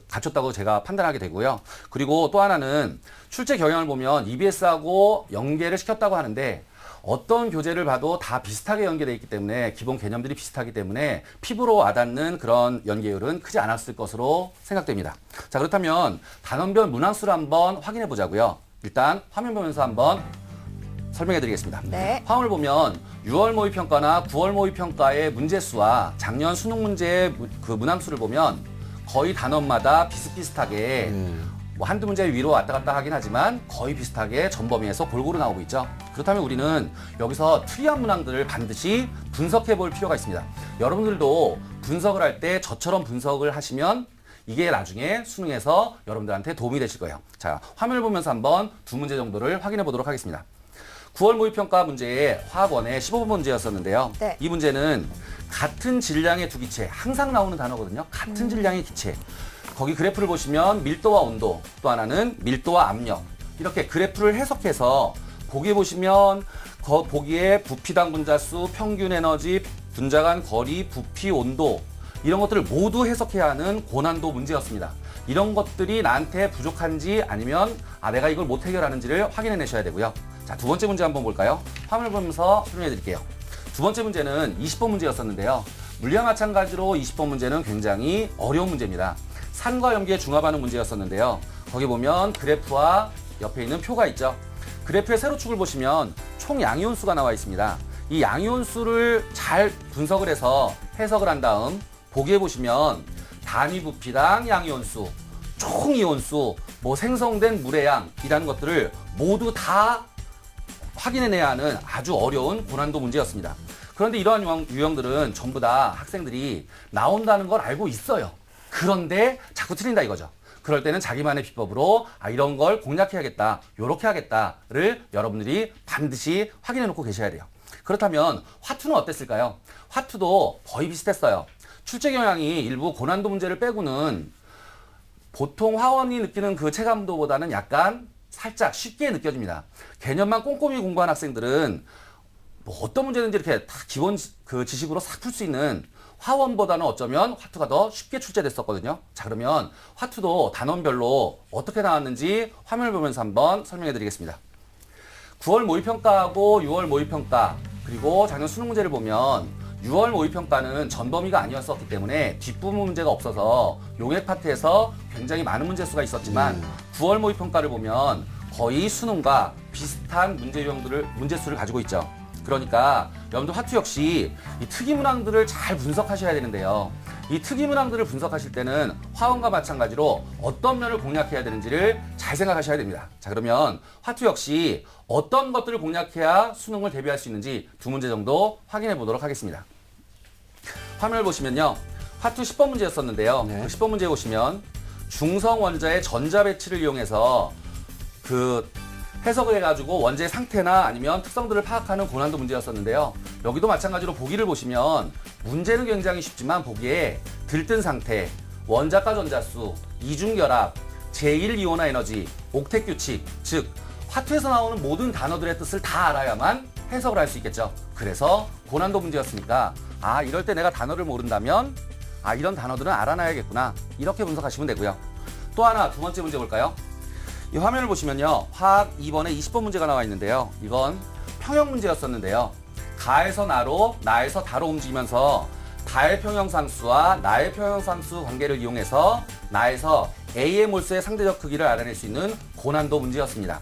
갖췄다고 제가 판단하게 되고요. 그리고 또 하나는 출제 경향을 보면 EBS하고 연계를 시켰다고 하는데 어떤 교재를 봐도 다 비슷하게 연계되어 있기 때문에 기본 개념들이 비슷하기 때문에 피부로 와닿는 그런 연계율은 크지 않았을 것으로 생각됩니다. 자, 그렇다면 단원별 문항수를 한번 확인해 보자고요. 일단 화면 보면서 한번 설명해 드리겠습니다. 네. 화면을 보면 6월 모의평가나 9월 모의평가의 문제수와 작년 수능 문제의 그 문항수를 보면 거의 단원마다 비슷비슷하게 뭐 한두 문제 위로 왔다 갔다 하긴 하지만 거의 비슷하게 전범위에서 골고루 나오고 있죠. 그렇다면 우리는 여기서 트리한 문항들을 반드시 분석해 볼 필요가 있습니다. 여러분들도 분석을 할 때 저처럼 분석을 하시면 이게 나중에 수능에서 여러분들한테 도움이 되실 거예요. 자, 화면을 보면서 한번 두 문제 정도를 확인해 보도록 하겠습니다. 9월 모의평가 문제의 화학원의 15번 문제였었는데요. 네. 이 문제는 같은 질량의 두 기체, 항상 나오는 단어거든요. 같은 질량의 기체. 거기 그래프를 보시면 밀도와 온도, 또 하나는 밀도와 압력. 이렇게 그래프를 해석해서 거기에 보시면 보기에 부피당 분자수, 평균 에너지, 분자 간 거리, 부피, 온도 이런 것들을 모두 해석해야 하는 고난도 문제였습니다. 이런 것들이 나한테 부족한지 아니면 내가 이걸 못 해결하는지를 확인해 내셔야 되고요. 자, 두 번째 문제 한번 볼까요? 화면을 보면서 설명해 드릴게요. 두 번째 문제는 20번 문제였었는데요. 물리와 마찬가지로 20번 문제는 굉장히 어려운 문제입니다. 산과 염기에 중합하는 문제였었는데요. 거기 보면 그래프와 옆에 있는 표가 있죠. 그래프의 세로축을 보시면 총 양이온수가 나와 있습니다. 이 양이온수를 잘 분석을 해서 해석을 한 다음 보기에 보시면 단위 부피당 양이온수, 총 이온수, 뭐 생성된 물의 양이라는 것들을 모두 다 확인해내야 하는 아주 어려운 고난도 문제였습니다. 그런데 이러한 유형들은 전부 다 학생들이 나온다는 걸 알고 있어요. 그런데 자꾸 틀린다 이거죠. 그럴 때는 자기만의 비법으로 이런 걸 공략해야겠다, 요렇게 하겠다를 여러분들이 반드시 확인해 놓고 계셔야 돼요. 그렇다면 화투는 어땠을까요? 화투도 거의 비슷했어요. 출제 경향이 일부 고난도 문제를 빼고는 보통 화원이 느끼는 그 체감도보다는 약간 살짝 쉽게 느껴집니다. 개념만 꼼꼼히 공부한 학생들은 뭐 어떤 문제든지 이렇게 다 기본 그 지식으로 싹 풀 수 있는 화원보다는 어쩌면 화투가 더 쉽게 출제됐었거든요. 자, 그러면 화투도 단원별로 어떻게 나왔는지 화면을 보면서 한번 설명해 드리겠습니다. 9월 모의평가하고 6월 모의평가 그리고 작년 수능 문제를 보면 6월 모의평가는 전범위가 아니었었기 때문에 뒷부분 문제가 없어서 용액 파트에서 굉장히 많은 문제수가 있었지만 9월 모의평가를 보면 거의 수능과 비슷한 문제수를 가지고 있죠. 그러니까 여러분들 화투 역시 이 특이문항들을 잘 분석하셔야 되는데요. 이 특이문항들을 분석하실 때는 화원과 마찬가지로 어떤 면을 공략해야 되는지를 잘 생각하셔야 됩니다. 자, 그러면 화투 역시 어떤 것들을 공략해야 수능을 대비할 수 있는지 두 문제 정도 확인해 보도록 하겠습니다. 화면을 보시면요. 화투 10번 문제였었는데요. 네. 그 10번 문제에 보시면 중성 원자의 전자 배치를 이용해서 해석을 해가지고 원자의 상태나 아니면 특성들을 파악하는 고난도 문제였었는데요. 여기도 마찬가지로 보기를 보시면 문제는 굉장히 쉽지만 보기에 들뜬 상태, 원자가 전자수, 이중결합, 제1이온화 에너지, 옥텟 규칙, 즉 화투에서 나오는 모든 단어들의 뜻을 다 알아야만 해석을 할 수 있겠죠. 그래서 고난도 문제였으니까 이럴 때 내가 단어를 모른다면 이런 단어들은 알아놔야겠구나. 이렇게 분석하시면 되고요. 또 하나 두 번째 문제 볼까요? 이 화면을 보시면요. 화학 2번에 20번 문제가 나와 있는데요. 이건 평형 문제였었는데요. 가에서 나로, 나에서 다로 움직이면서 다의 평형상수와 나의 평형상수 관계를 이용해서 나에서 A의 몰수의 상대적 크기를 알아낼 수 있는 고난도 문제였습니다.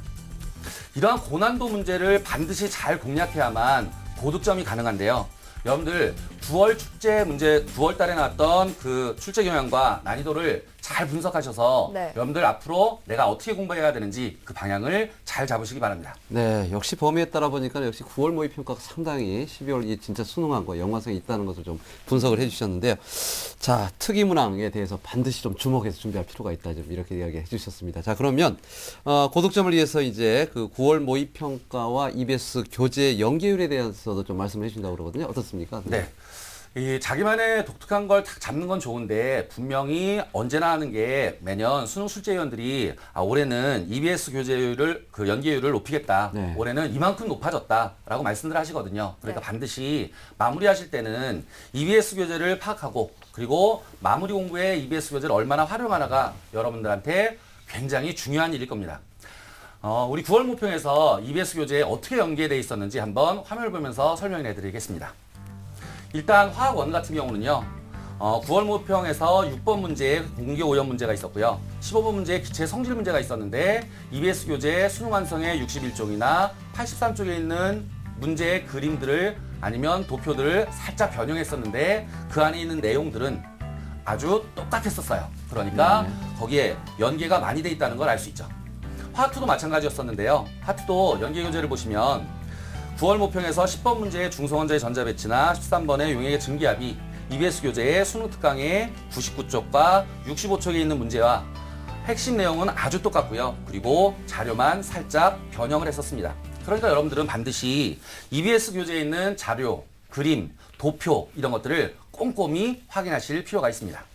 이러한 고난도 문제를 반드시 잘 공략해야만 고득점이 가능한데요. 여러분들 9월 축제 문제 9월 달에 나왔던 그 출제 경향과 난이도를 잘 분석하셔서 네. 여러분들 앞으로 내가 어떻게 공부해야 되는지 그 방향을 잘 잡으시기 바랍니다. 네, 역시 범위에 따라 보니까 역시 9월 모의 평가가 상당히 12월이 진짜 수능한 거 연관성이 있다는 것을 좀 분석을 해주셨는데요. 자, 특이 문항에 대해서 반드시 좀 주목해서 준비할 필요가 있다, 좀 이렇게 이야기해 주셨습니다. 자, 그러면 고득점을 위해서 이제 그 9월 모의 평가와 EBS 교재 연계율에 대해서도 좀 말씀을 해주신다고 그러거든요. 어떻습니까? 네. 이 자기만의 독특한 걸 딱 잡는 건 좋은데 분명히 언제나 하는 게 매년 수능 출제위원들이 올해는 EBS 교재율을 그 연계율을 높이겠다. 네. 올해는 이만큼 높아졌다라고 말씀들 하시거든요. 그러니까 네. 반드시 마무리하실 때는 EBS 교재를 파악하고 그리고 마무리 공부에 EBS 교재를 얼마나 활용하나가 여러분들한테 굉장히 중요한 일일 겁니다. 우리 9월 모평에서 EBS 교재에 어떻게 연계되어 있었는지 한번 화면을 보면서 설명을 해드리겠습니다. 일단 화학 원 같은 경우는요. 9월 모평에서 6번 문제에 공개 오염 문제가 있었고요. 15번 문제에 기체 성질 문제가 있었는데 EBS 교재 수능 완성의 61쪽이나 83쪽에 있는 문제의 그림들을 아니면 도표들을 살짝 변형했었는데 그 안에 있는 내용들은 아주 똑같았었어요. 그러니까 거기에 연계가 많이 돼 있다는 걸 알 수 있죠. 화투도 마찬가지였었는데요. 화투도 연계 교재를 보시면 9월 모평에서 10번 문제의 중성원자의 전자배치나 13번의 용액의 증기압이 EBS 교재의 수능 특강의 99쪽과 65쪽에 있는 문제와 핵심 내용은 아주 똑같고요. 그리고 자료만 살짝 변형을 했었습니다. 그러니까 여러분들은 반드시 EBS 교재에 있는 자료, 그림, 도표 이런 것들을 꼼꼼히 확인하실 필요가 있습니다.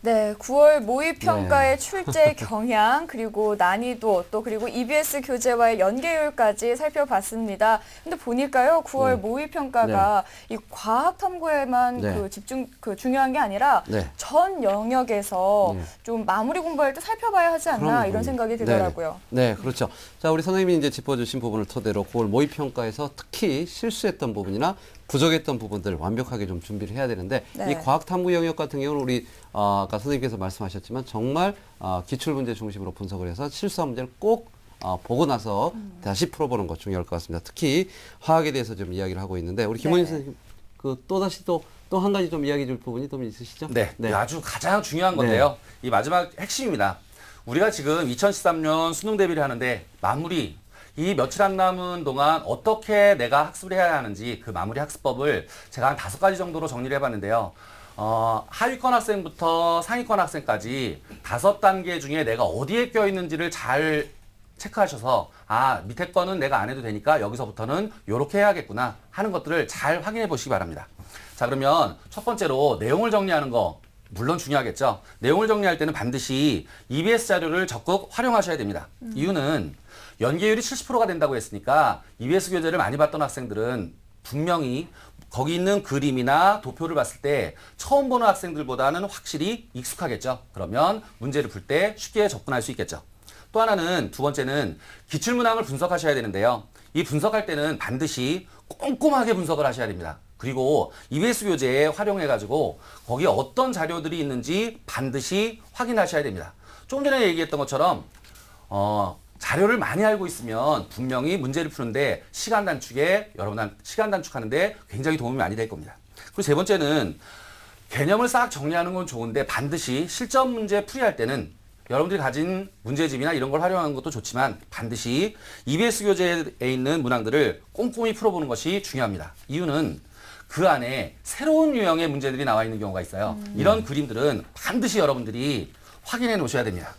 네, 9월 모의평가의 출제 경향, 그리고 난이도, 또 그리고 EBS 교재와의 연계율까지 살펴봤습니다. 근데 보니까요, 9월 모의평가가 이 과학 탐구에만 네. 중요한 게 아니라 네. 전 영역에서 좀 마무리 공부할 때 살펴봐야 하지 않나 그럼요. 이런 생각이 들더라고요. 네, 그렇죠. 자, 우리 선생님이 이제 짚어주신 부분을 토대로 9월 모의 평가에서 특히 실수했던 부분이나 부족했던 부분들 완벽하게 좀 준비를 해야 되는데 네. 이 과학 탐구 영역 같은 경우는 우리 아까 선생님께서 말씀하셨지만 정말 기출 문제 중심으로 분석을 해서 실수한 문제를 꼭 보고 나서 다시 풀어보는 것 중요할 것 같습니다. 특히 화학에 대해서 좀 이야기를 하고 있는데 우리 김원희 네. 선생님 그 또다시 또 한 가지 좀 이야기 줄 부분이 좀 있으시죠? 네, 아주 가장 중요한 건데요. 이 마지막 핵심입니다. 우리가 지금 2013년 수능 대비를 하는데 마무리, 이 며칠 안 남은 동안 어떻게 내가 학습을 해야 하는지 그 마무리 학습법을 제가 한 5가지 정도로 정리를 해봤는데요. 하위권 학생부터 상위권 학생까지 5단계 중에 내가 어디에 껴있는지를 잘 체크하셔서 밑에 거는 내가 안 해도 되니까 여기서부터는 이렇게 해야겠구나 하는 것들을 잘 확인해 보시기 바랍니다. 자, 그러면 첫 번째로 내용을 정리하는 거 물론 중요하겠죠. 내용을 정리할 때는 반드시 EBS 자료를 적극 활용하셔야 됩니다. 이유는 연계율이 70%가 된다고 했으니까 EBS 교재를 많이 봤던 학생들은 분명히 거기 있는 그림이나 도표를 봤을 때 처음 보는 학생들보다는 확실히 익숙하겠죠. 그러면 문제를 풀 때 쉽게 접근할 수 있겠죠. 또 하나는 두 번째는 기출문항을 분석하셔야 되는데요. 이 분석할 때는 반드시 꼼꼼하게 분석을 하셔야 됩니다. 그리고 EBS 교재에 활용해가지고 거기에 어떤 자료들이 있는지 반드시 확인하셔야 됩니다. 조금 전에 얘기했던 것처럼 자료를 많이 알고 있으면 분명히 문제를 푸는데 시간 단축하는데 굉장히 도움이 많이 될 겁니다. 그리고 세 번째는 개념을 싹 정리하는 건 좋은데 반드시 실전 문제 풀이할 때는 여러분들이 가진 문제집이나 이런 걸 활용하는 것도 좋지만 반드시 EBS 교재에 있는 문항들을 꼼꼼히 풀어보는 것이 중요합니다. 이유는 그 안에 새로운 유형의 문제들이 나와 있는 경우가 있어요. 이런 그림들은 반드시 여러분들이 확인해 놓으셔야 됩니다.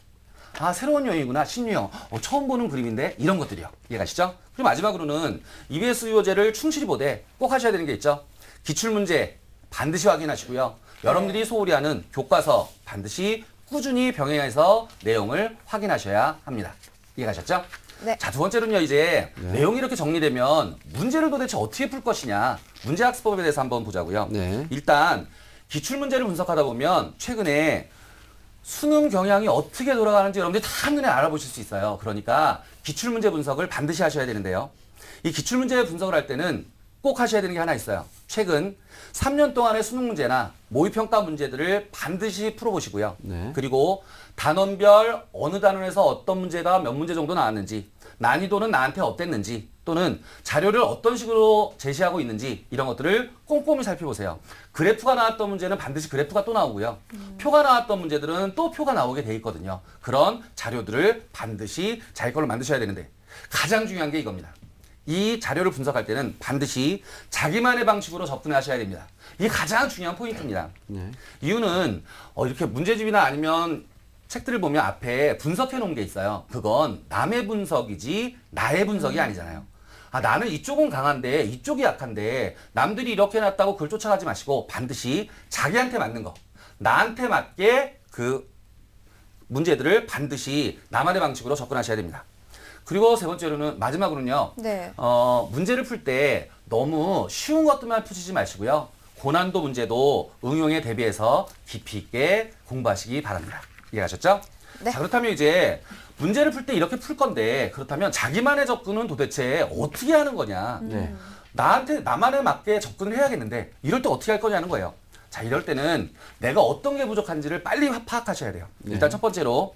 새로운 유형이구나, 신유형. 처음 보는 그림인데 이런 것들이요. 이해가시죠? 그리고 마지막으로는 EBS 교재를 충실히 보되 꼭 하셔야 되는 게 있죠. 기출문제 반드시 확인하시고요. 여러분들이 소홀히 하는 교과서 반드시 꾸준히 병행해서 내용을 확인하셔야 합니다. 이해가셨죠? 네. 자, 두 번째로는요, 이제 내용이 이렇게 정리되면 문제를 도대체 어떻게 풀 것이냐. 문제학습법에 대해서 한번 보자고요. 네. 일단 기출문제를 분석하다 보면 최근에 수능 경향이 어떻게 돌아가는지 여러분들이 다 한눈에 알아보실 수 있어요. 그러니까 기출문제 분석을 반드시 하셔야 되는데요. 이 기출문제 분석을 할 때는 꼭 하셔야 되는 게 하나 있어요. 최근 3년 동안의 수능 문제나 모의평가 문제들을 반드시 풀어보시고요. 네. 그리고 단원별 어느 단원에서 어떤 문제가 몇 문제 정도 나왔는지, 난이도는 나한테 어땠는지, 또는 자료를 어떤 식으로 제시하고 있는지 이런 것들을 꼼꼼히 살펴보세요. 그래프가 나왔던 문제는 반드시 그래프가 또 나오고요. 표가 나왔던 문제들은 또 표가 나오게 돼 있거든요. 그런 자료들을 반드시 자기 걸로 만드셔야 되는데 가장 중요한 게 이겁니다. 이 자료를 분석할 때는 반드시 자기만의 방식으로 접근을 하셔야 됩니다. 이게 가장 중요한 포인트입니다. 네. 이유는 이렇게 문제집이나 아니면 책들을 보면 앞에 분석해 놓은 게 있어요. 그건 남의 분석이지 나의 분석이 아니잖아요. 아, 나는 이쪽은 강한데 이쪽이 약한데 남들이 이렇게 해놨다고 그걸 쫓아가지 마시고 반드시 자기한테 맞는 거, 나한테 맞게 그 문제들을 반드시 나만의 방식으로 접근하셔야 됩니다. 그리고 세 번째로는 마지막으로는요. 네. 문제를 풀 때 너무 쉬운 것들만 푸시지 마시고요. 고난도 문제도 응용에 대비해서 깊이 있게 공부하시기 바랍니다. 이해하셨죠? 네. 자, 그렇다면 이제 문제를 풀 때 이렇게 풀 건데 그렇다면 자기만의 접근은 도대체 어떻게 하는 거냐? 네. 나만에 맞게 접근을 해야겠는데 이럴 때 어떻게 할 거냐는 거예요. 자, 이럴 때는 내가 어떤 게 부족한지를 빨리 파악하셔야 돼요. 일단 첫 번째로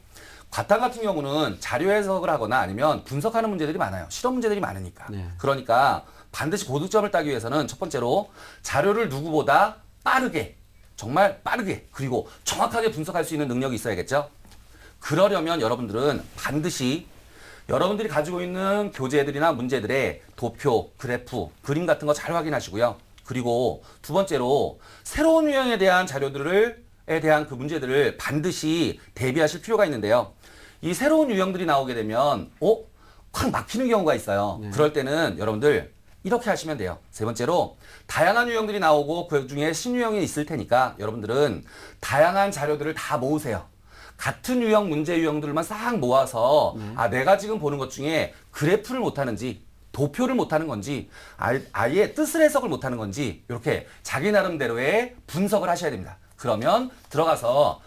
과탐 같은 경우는 자료 해석을 하거나 아니면 분석하는 문제들이 많아요. 실험 문제들이 많으니까. 네. 그러니까 반드시 고득점을 따기 위해서는 첫 번째로 자료를 누구보다 빠르게, 정말 빠르게, 그리고 정확하게 분석할 수 있는 능력이 있어야겠죠. 그러려면 여러분들은 반드시 여러분들이 가지고 있는 교재들이나 문제들의 도표, 그래프, 그림 같은 거 잘 확인하시고요. 그리고 두 번째로 새로운 유형에 대한 자료들에 대한 그 문제들을 반드시 대비하실 필요가 있는데요. 이 새로운 유형들이 나오게 되면 확 막히는 경우가 있어요. 그럴 때는 여러분들 이렇게 하시면 돼요. 세 번째로 다양한 유형들이 나오고 그 중에 신유형이 있을 테니까 여러분들은 다양한 자료들을 다 모으세요. 같은 유형 문제 유형들만 싹 모아서 내가 지금 보는 것 중에 그래프를 못하는지 도표를 못하는 건지 아예 뜻을 해석을 못하는 건지 이렇게 자기 나름대로의 분석을 하셔야 됩니다. 그러면 들어가서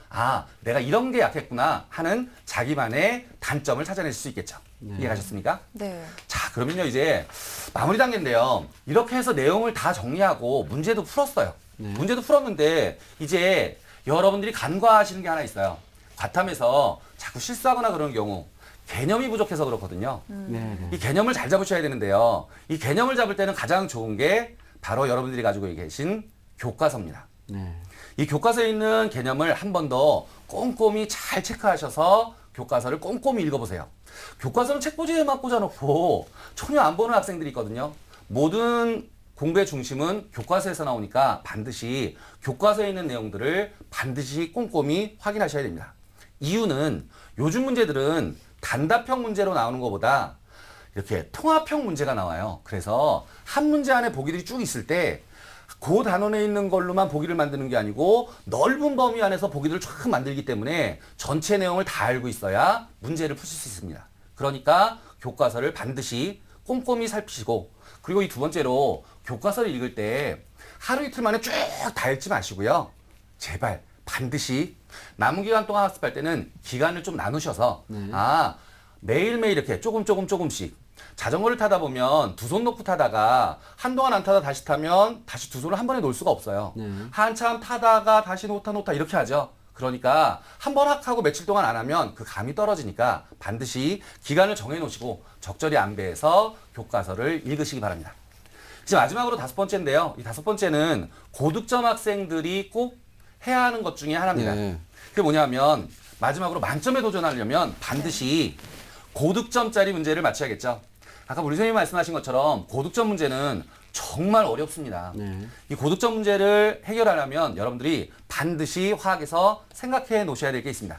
내가 이런 게 약했구나 하는 자기만의 단점을 찾아낼 수 있겠죠. 이해가셨습니까? 네. 자, 그러면요 이제 마무리 단계인데요. 이렇게 해서 내용을 다 정리하고 문제도 풀었어요. 문제도 풀었는데 이제 여러분들이 간과하시는 게 하나 있어요. 과탐에서 자꾸 실수하거나 그러는 경우 개념이 부족해서 그렇거든요. 이 개념을 잘 잡으셔야 되는데요. 이 개념을 잡을 때는 가장 좋은 게 바로 여러분들이 가지고 계신 교과서입니다. 네. 이 교과서에 있는 개념을 한 번 더 꼼꼼히 잘 체크하셔서 교과서를 꼼꼼히 읽어보세요. 교과서는 책꽂이에만 꽂아놓고 전혀 안 보는 학생들이 있거든요. 모든 공부의 중심은 교과서에서 나오니까 반드시 교과서에 있는 내용들을 반드시 꼼꼼히 확인하셔야 됩니다. 이유는 요즘 문제들은 단답형 문제로 나오는 것보다 이렇게 통합형 문제가 나와요. 그래서 한 문제 안에 보기들이 쭉 있을 때 그 단원에 있는 걸로만 보기를 만드는 게 아니고 넓은 범위 안에서 보기들을 쫙 만들기 때문에 전체 내용을 다 알고 있어야 문제를 푸실 수 있습니다. 그러니까 교과서를 반드시 꼼꼼히 살피시고 그리고 이 두 번째로 교과서를 읽을 때 하루 이틀 만에 쭉 다 읽지 마시고요. 제발 반드시 남은 기간 동안 학습할 때는 기간을 좀 나누셔서 매일매일 이렇게 조금씩 자전거를 타다 보면 두 손 놓고 타다가 한동안 안 타다 다시 타면 다시 두 손을 한 번에 놓을 수가 없어요. 한참 타다가 다시 놓다 이렇게 하죠. 그러니까 한 번 하고 며칠 동안 안 하면 그 감이 떨어지니까 반드시 기간을 정해 놓으시고 적절히 안배해서 교과서를 읽으시기 바랍니다. 이제 마지막으로 다섯 번째인데요. 이 다섯 번째는 고득점 학생들이 꼭 해야 하는 것 중에 하나입니다. 그게 뭐냐면 마지막으로 만점에 도전하려면 반드시 고득점짜리 문제를 맞춰야겠죠. 아까 우리 선생님이 말씀하신 것처럼 고득점 문제는 정말 어렵습니다. 이 고득점 문제를 해결하려면 여러분들이 반드시 화학에서 생각해 놓으셔야 될 게 있습니다.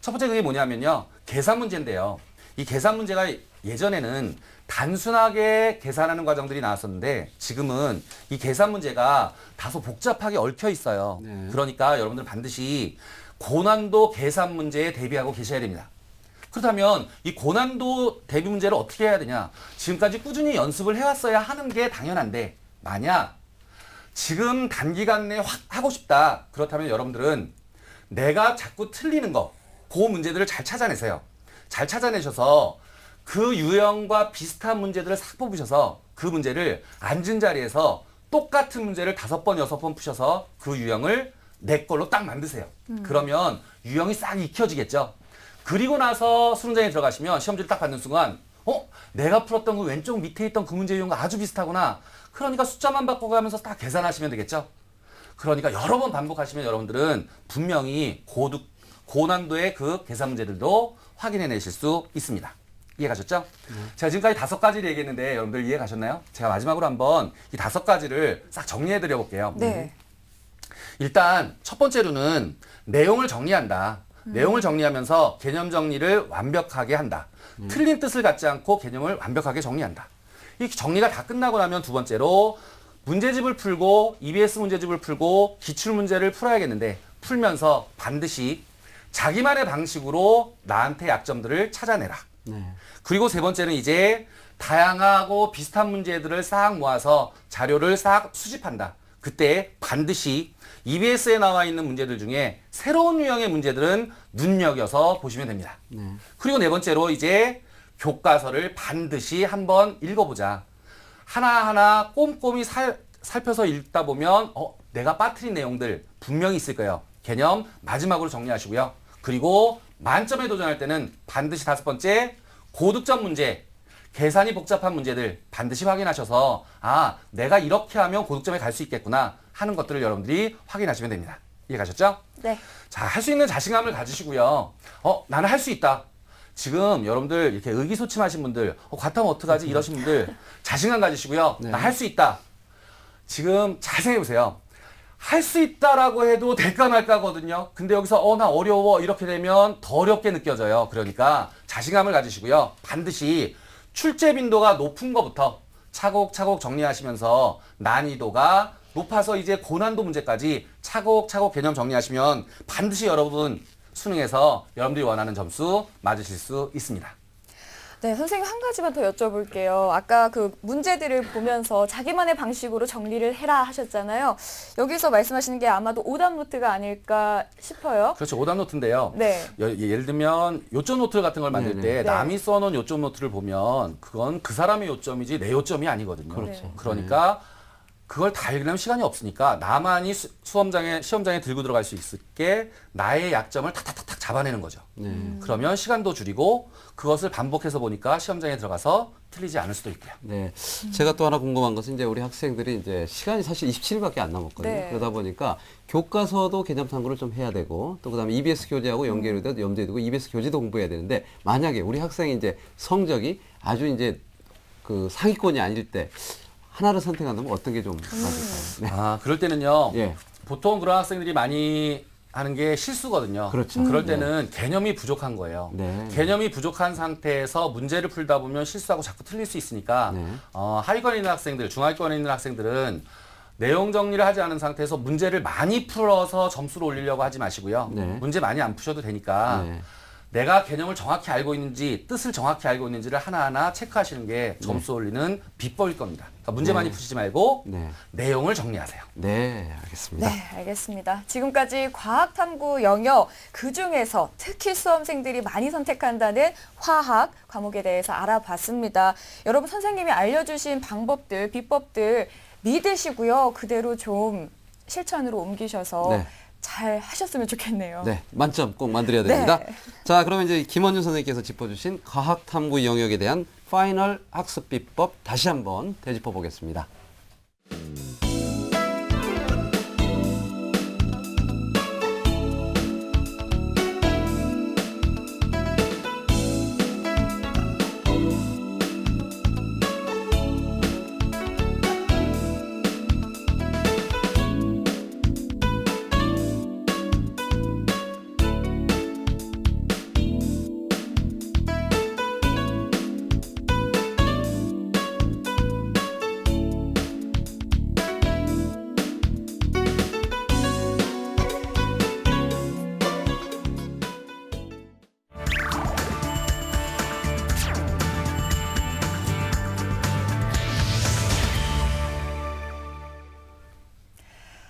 첫 번째 그게 뭐냐면요. 계산 문제인데요. 이 계산 문제가 예전에는 단순하게 계산하는 과정들이 나왔었는데 지금은 이 계산 문제가 다소 복잡하게 얽혀 있어요. 그러니까 여러분들 반드시 고난도 계산 문제에 대비하고 계셔야 됩니다. 그렇다면 이 고난도 대비 문제를 어떻게 해야 되냐? 지금까지 꾸준히 연습을 해왔어야 하는 게 당연한데 만약 지금 단기간 내에 확 하고 싶다. 그렇다면 여러분들은 내가 자꾸 틀리는 거, 그 문제들을 잘 찾아내세요. 잘 찾아내셔서 그 유형과 비슷한 문제들을 싹 뽑으셔서 그 문제를 앉은 자리에서 똑같은 문제를 5번, 6번 푸셔서 그 유형을 내 걸로 딱 만드세요. 그러면 유형이 싹 익혀지겠죠. 그리고 나서 수능장에 들어가시면 시험지를 딱 받는 순간 내가 풀었던 그 왼쪽 밑에 있던 그 문제 유형과 아주 비슷하구나. 그러니까 숫자만 바꿔가면서 딱 계산하시면 되겠죠. 그러니까 여러 번 반복하시면 여러분들은 분명히 고난도의 그 계산 문제들도 확인해내실 수 있습니다. 이해가셨죠? 제가 지금까지 5가지를 얘기했는데 여러분들 이해 가셨나요? 제가 마지막으로 한번 이 5가지를 싹 정리해드려 볼게요. 네. 일단 첫 번째로는 내용을 정리한다. 내용을 정리하면서 개념 정리를 완벽하게 한다. 틀린 뜻을 갖지 않고 개념을 완벽하게 정리한다. 이 정리가 다 끝나고 나면 두 번째로 문제집을 풀고 EBS 문제집을 풀고 기출문제를 풀어야겠는데 풀면서 반드시 자기만의 방식으로 나한테 약점들을 찾아내라. 네. 그리고 세 번째는 이제 다양하고 비슷한 문제들을 싹 모아서 자료를 싹 수집한다. 그때 반드시 EBS에 나와 있는 문제들 중에 새로운 유형의 문제들은 눈여겨서 보시면 됩니다. 네. 그리고 네 번째로 이제 교과서를 반드시 한번 읽어보자. 하나하나 꼼꼼히 살펴서 읽다 보면 내가 빠뜨린 내용들 분명히 있을 거예요. 개념 마지막으로 정리하시고요. 그리고 만점에 도전할 때는 반드시 5번째 고득점 문제, 계산이 복잡한 문제들 반드시 확인하셔서 내가 이렇게 하면 고득점에 갈 수 있겠구나 하는 것들을 여러분들이 확인하시면 됩니다. 이해 가셨죠? 네. 자, 할 수 있는 자신감을 가지시고요. 나는 할 수 있다. 지금 여러분들 이렇게 의기소침하신 분들, 과탐 어떡하지 이러신 분들 자신감 가지시고요. 네. 나 할 수 있다. 지금 잘 생각해 보세요. 할 수 있다라고 해도 될까 말까거든요. 근데 여기서 나 어려워 이렇게 되면 더 어렵게 느껴져요. 그러니까 자신감을 가지시고요. 반드시 출제 빈도가 높은 것부터 차곡차곡 정리하시면서 난이도가 높아서 이제 고난도 문제까지 차곡차곡 개념 정리하시면 반드시 여러분 수능에서 여러분들이 원하는 점수 맞으실 수 있습니다. 네, 선생님 한 가지만 더 여쭤볼게요. 아까 그 문제들을 보면서 자기만의 방식으로 정리를 해라 하셨잖아요. 여기서 말씀하시는 게 아마도 오답 노트가 아닐까 싶어요. 그렇죠. 오답 노트인데요. 네. 예를 들면 요점 노트 같은 걸 만들 때 네. 남이 써놓은 요점 노트를 보면 그건 그 사람의 요점이지 내 요점이 아니거든요. 그렇죠. 그러니까 그걸 다 읽으려면 시간이 없으니까 나만이 시험장에 들고 들어갈 수 있게 나의 약점을 탁탁탁탁 잡아내는 거죠. 네. 그러면 시간도 줄이고 그것을 반복해서 보니까 시험장에 들어가서 틀리지 않을 수도 있고요. 네. 제가 또 하나 궁금한 것은 이제 우리 학생들이 이제 시간이 사실 27일밖에 안 남았거든요. 네. 그러다 보니까 교과서도 개념 탐구를 좀 해야 되고 또 그다음에 EBS 교재하고 연계돼도 염두에 두고 EBS 교재도 공부해야 되는데 만약에 우리 학생이 이제 성적이 아주 이제 그 상위권이 아닐 때 하나를 선택한다면 어떤 게 좀 맞을까요? 네. 그럴 때는요. 예. 보통 그런 학생들이 많이 하는 게 실수거든요. 그렇죠. 그럴 때는 개념이 부족한 거예요. 네. 개념이 부족한 상태에서 문제를 풀다 보면 실수하고 자꾸 틀릴 수 있으니까 네. 하위권에 있는 학생들, 중하위권에 있는 학생들은 내용 정리를 하지 않은 상태에서 문제를 많이 풀어서 점수를 올리려고 하지 마시고요. 네. 문제 많이 안 푸셔도 되니까 네. 내가 개념을 정확히 알고 있는지 뜻을 정확히 알고 있는지를 하나하나 체크하시는 게 점수 올리는 비법일 겁니다. 그러니까 문제 네. 많이 푸시지 말고 네. 내용을 정리하세요. 네, 알겠습니다. 네, 알겠습니다. 지금까지 과학탐구 영역, 그중에서 특히 수험생들이 많이 선택한다는 화학 과목에 대해서 알아봤습니다. 여러분 선생님이 알려주신 방법들, 비법들 믿으시고요. 그대로 좀 실천으로 옮기셔서 네. 잘 하셨으면 좋겠네요. 네, 만점 꼭 만들어야 됩니다. 네. 자, 그러면 이제 김원준 선생님께서 짚어주신 과학탐구 영역에 대한 파이널 학습 비법 다시 한번 되짚어 보겠습니다.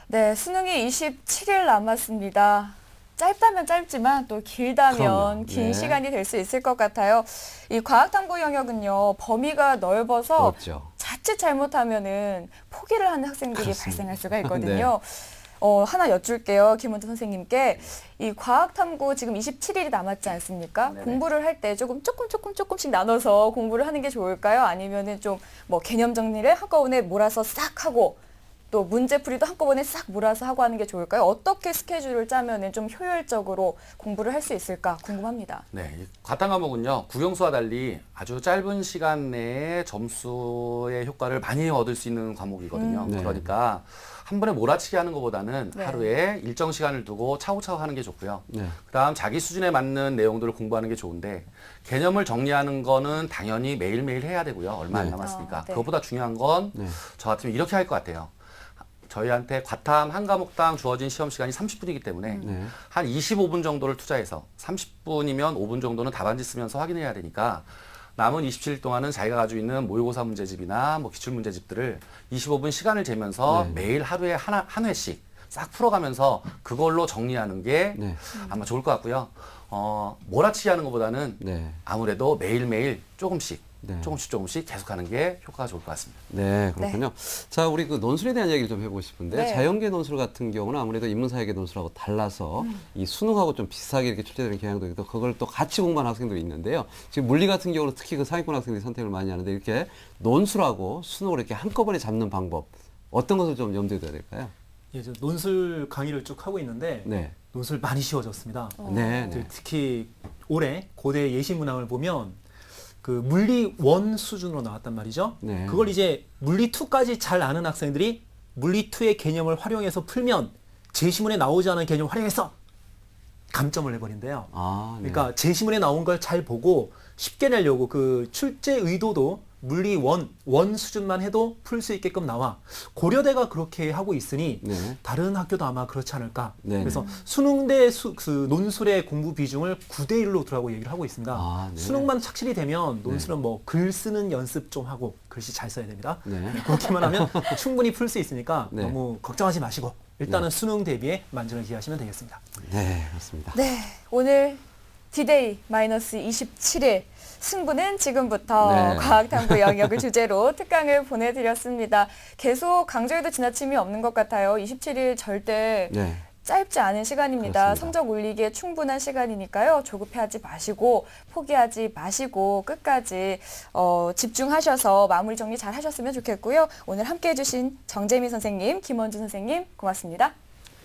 네, 수능이 27일 남았습니다. 짧다면 짧지만 또 길다면 그럼요. 긴 네. 시간이 될 수 있을 것 같아요. 이 과학탐구 영역은요, 범위가 넓어서 어렵죠. 자칫 자칫 잘못하면은 포기를 하는 학생들이 그렇습니다. 발생할 수가 있거든요. 하나 여쭐게요. 김원준 선생님께. 이 과학탐구 지금 27일이 남았지 않습니까? 네네. 공부를 할 때 조금씩 나눠서 공부를 하는 게 좋을까요? 아니면은 좀 뭐 개념 정리를 한꺼번에 몰아서 싹 하고 또 문제풀이도 한꺼번에 싹 몰아서 하고 하는 게 좋을까요? 어떻게 스케줄을 짜면은 좀 효율적으로 공부를 할 수 있을까 궁금합니다. 네, 이 과탐 과목은요, 국영수와 달리 아주 짧은 시간 내에 점수의 효과를 많이 얻을 수 있는 과목이거든요. 네. 그러니까 한 번에 몰아치기 하는 것보다는 네. 하루에 일정 시간을 두고 차곡차곡 하는 게 좋고요. 네. 그다음 자기 수준에 맞는 내용들을 공부하는 게 좋은데 개념을 정리하는 거는 당연히 매일매일 해야 되고요. 얼마 안 네. 남았으니까. 네. 그것보다 중요한 건 네. 저 같으면 이렇게 할 것 같아요. 저희한테 과탐 한 과목당 주어진 시험 시간이 30분이기 때문에 네. 한 25분 정도를 투자해서 30분이면 5분 정도는 답안지 쓰면서 확인해야 되니까 남은 27일 동안은 자기가 가지고 있는 모의고사 문제집이나 뭐 기출 문제집들을 25분 시간을 재면서 네. 매일 하루에 한 회씩 싹 풀어가면서 그걸로 정리하는 게 네. 아마 좋을 것 같고요. 몰아치기 하는 것보다는 네. 아무래도 매일매일 조금씩 네. 조금씩 계속하는 게 효과가 좋을 것 같습니다. 네, 그렇군요. 자, 우리 그 논술에 대한 얘기를 좀 해보고 싶은데 네. 자연계 논술 같은 경우는 아무래도 인문사회계 논술하고 달라서 이 수능하고 좀 비슷하게 이렇게 출제되는 경향도 있고 그걸 또 같이 공부하는 학생들이 있는데요. 지금 물리 같은 경우는 특히 그 상위권 학생들이 선택을 많이 하는데 이렇게 논술하고 수능을 이렇게 한꺼번에 잡는 방법 어떤 것을 좀 염두에 둬야 될까요? 예, 저 논술 강의를 쭉 하고 있는데 네. 논술 많이 쉬워졌습니다. 네, 네. 특히 올해 고대 예시문항을 보면 그 물리 1 수준으로 나왔단 말이죠. 네. 그걸 이제 물리 2까지 잘 아는 학생들이 물리 2의 개념을 활용해서 풀면 제시문에 나오지 않은 개념을 활용해서 감점을 내버린대요. 아, 네. 그러니까 제시문에 나온 걸 잘 보고 쉽게 내려고 그 출제 의도도 물리 1 수준만 해도 풀 수 있게끔 나와. 고려대가 그렇게 하고 있으니 네. 다른 학교도 아마 그렇지 않을까. 네. 그래서 수능대 그 논술의 공부 비중을 9대 1로 두라고 얘기를 하고 있습니다. 아, 네. 수능만 착실히 되면 논술은 뭐 글 쓰는 연습 좀 하고 글씨 잘 써야 됩니다. 네. 그렇게만 하면 충분히 풀 수 있으니까 네. 너무 걱정하지 마시고 일단은 수능 대비에 만전을 기하시면 되겠습니다. 네, 그렇습니다. 네, 오늘 D-Day 마이너스 27일 승부는 지금부터 네. 과학탐구 영역을 주제로 특강을 보내드렸습니다. 계속 강조해도 지나침이 없는 것 같아요. 27일 절대 네. 짧지 않은 시간입니다. 그렇습니다. 성적 올리기에 충분한 시간이니까요. 조급해하지 마시고 포기하지 마시고 끝까지 집중하셔서 마무리 정리 잘 하셨으면 좋겠고요. 오늘 함께해 주신 정재민 선생님, 김원준 선생님 고맙습니다.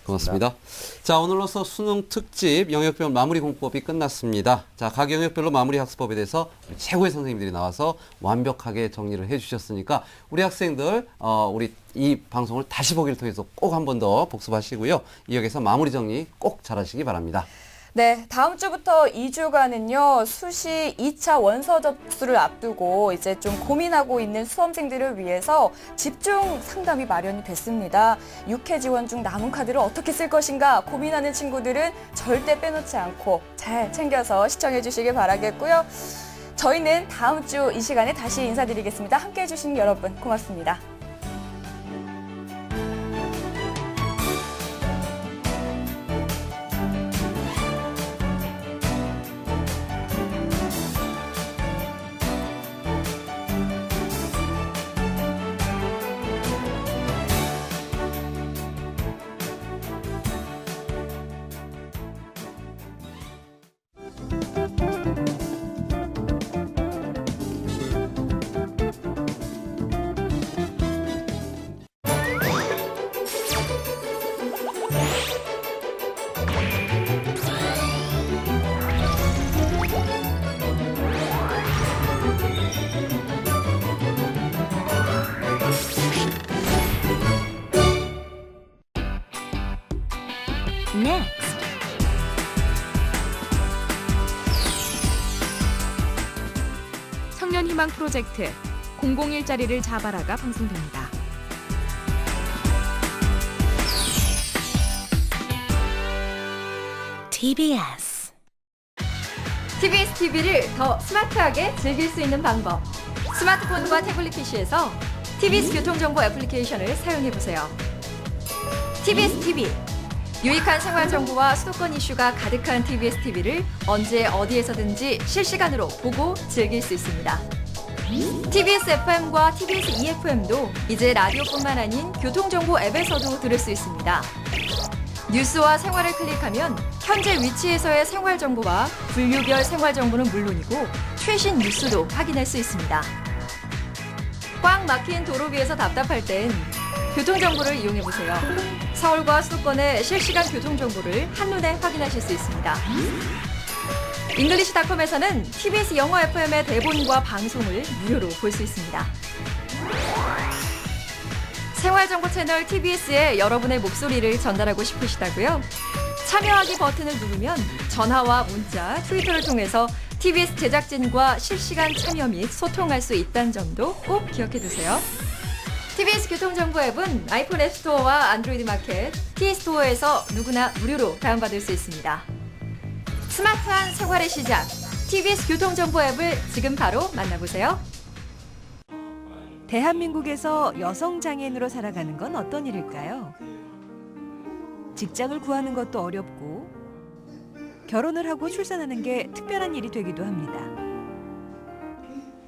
고맙습니다. 자, 오늘로서 수능 특집 영역별 마무리 공법이 끝났습니다. 자, 각 영역별로 마무리 학습법에 대해서 우리 최고의 선생님들이 나와서 완벽하게 정리를 해주셨으니까 우리 학생들 우리 이 방송을 다시 보기를 통해서 꼭 한 번 더 복습하시고요. 이 역에서 마무리 정리 꼭 잘하시기 바랍니다. 네, 다음 주부터 2주간은요, 수시 2차 원서 접수를 앞두고 이제 좀 고민하고 있는 수험생들을 위해서 집중 상담이 마련이 됐습니다. 6회 지원 중 남은 카드를 어떻게 쓸 것인가 고민하는 친구들은 절대 빼놓지 않고 잘 챙겨서 시청해 주시길 바라겠고요. 저희는 다음 주 이 시간에 다시 인사드리겠습니다. 함께해 주신 여러분 고맙습니다. Next. 청년희망 프로젝트 공공일자리를 잡아라가 방송됩니다. TBS TBS TV를 더 스마트하게 즐길 수 있는 방법. 스마트폰과 태블릿 PC에서 TBS 교통정보 애플리케이션을 사용해보세요. TBS TV. 유익한 생활 정보와 수도권 이슈가 가득한 TBS TV를 언제 어디에서든지 실시간으로 보고 즐길 수 있습니다. TBS FM과 TBS EFM도 이제 라디오뿐만 아닌 교통정보 앱에서도 들을 수 있습니다. 뉴스와 생활을 클릭하면 현재 위치에서의 생활정보와 분류별 생활정보는 물론이고 최신 뉴스도 확인할 수 있습니다. 꽉 막힌 도로 위에서 답답할 땐 교통정보를 이용해보세요. 서울과 수도권의 실시간 교통정보를 한눈에 확인하실 수 있습니다. 잉글리시닷컴에서는 TBS 영어 FM의 대본과 방송을 무료로 볼 수 있습니다. 생활정보 채널 TBS에 여러분의 목소리를 전달하고 싶으시다고요? 참여하기 버튼을 누르면 전화와 문자, 트위터를 통해서 TBS 제작진과 실시간 참여 및 소통할 수 있다는 점도 꼭 기억해 두세요. TBS 교통정보 앱은 아이폰 앱스토어와 안드로이드 마켓, T스토어에서 누구나 무료로 다운받을 수 있습니다. 스마트한 생활의 시작, TBS 교통정보 앱을 지금 바로 만나보세요. 대한민국에서 여성 장애인으로 살아가는 건 어떤 일일까요? 직장을 구하는 것도 어렵고 결혼을 하고 출산하는 게 특별한 일이 되기도 합니다.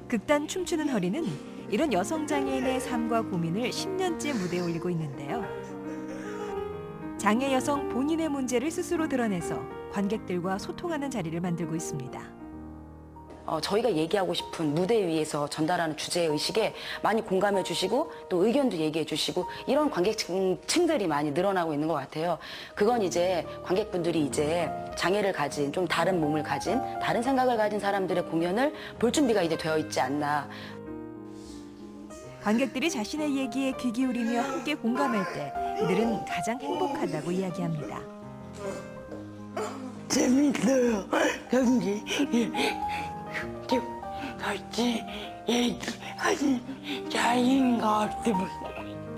극단 춤추는 허리는 이런 여성 장애인의 삶과 고민을 10년째 무대에 올리고 있는데요. 장애 여성 본인의 문제를 스스로 드러내서 관객들과 소통하는 자리를 만들고 있습니다. 저희가 얘기하고 싶은 무대 위에서 전달하는 주제의식에 많이 공감해 주시고 또 의견도 얘기해 주시고 이런 관객층들이 많이 늘어나고 있는 것 같아요. 그건 이제 관객분들이 이제 장애를 가진 좀 다른 몸을 가진 다른 생각을 가진 사람들의 공연을 볼 준비가 이제 되어 있지 않나. 관객들이 자신의 얘기에 귀 기울이며 함께 공감할 때 이들은 가장 행복하다고 이야기합니다. 재밌어요. 경기 같이 얘기하는 자인가 없으면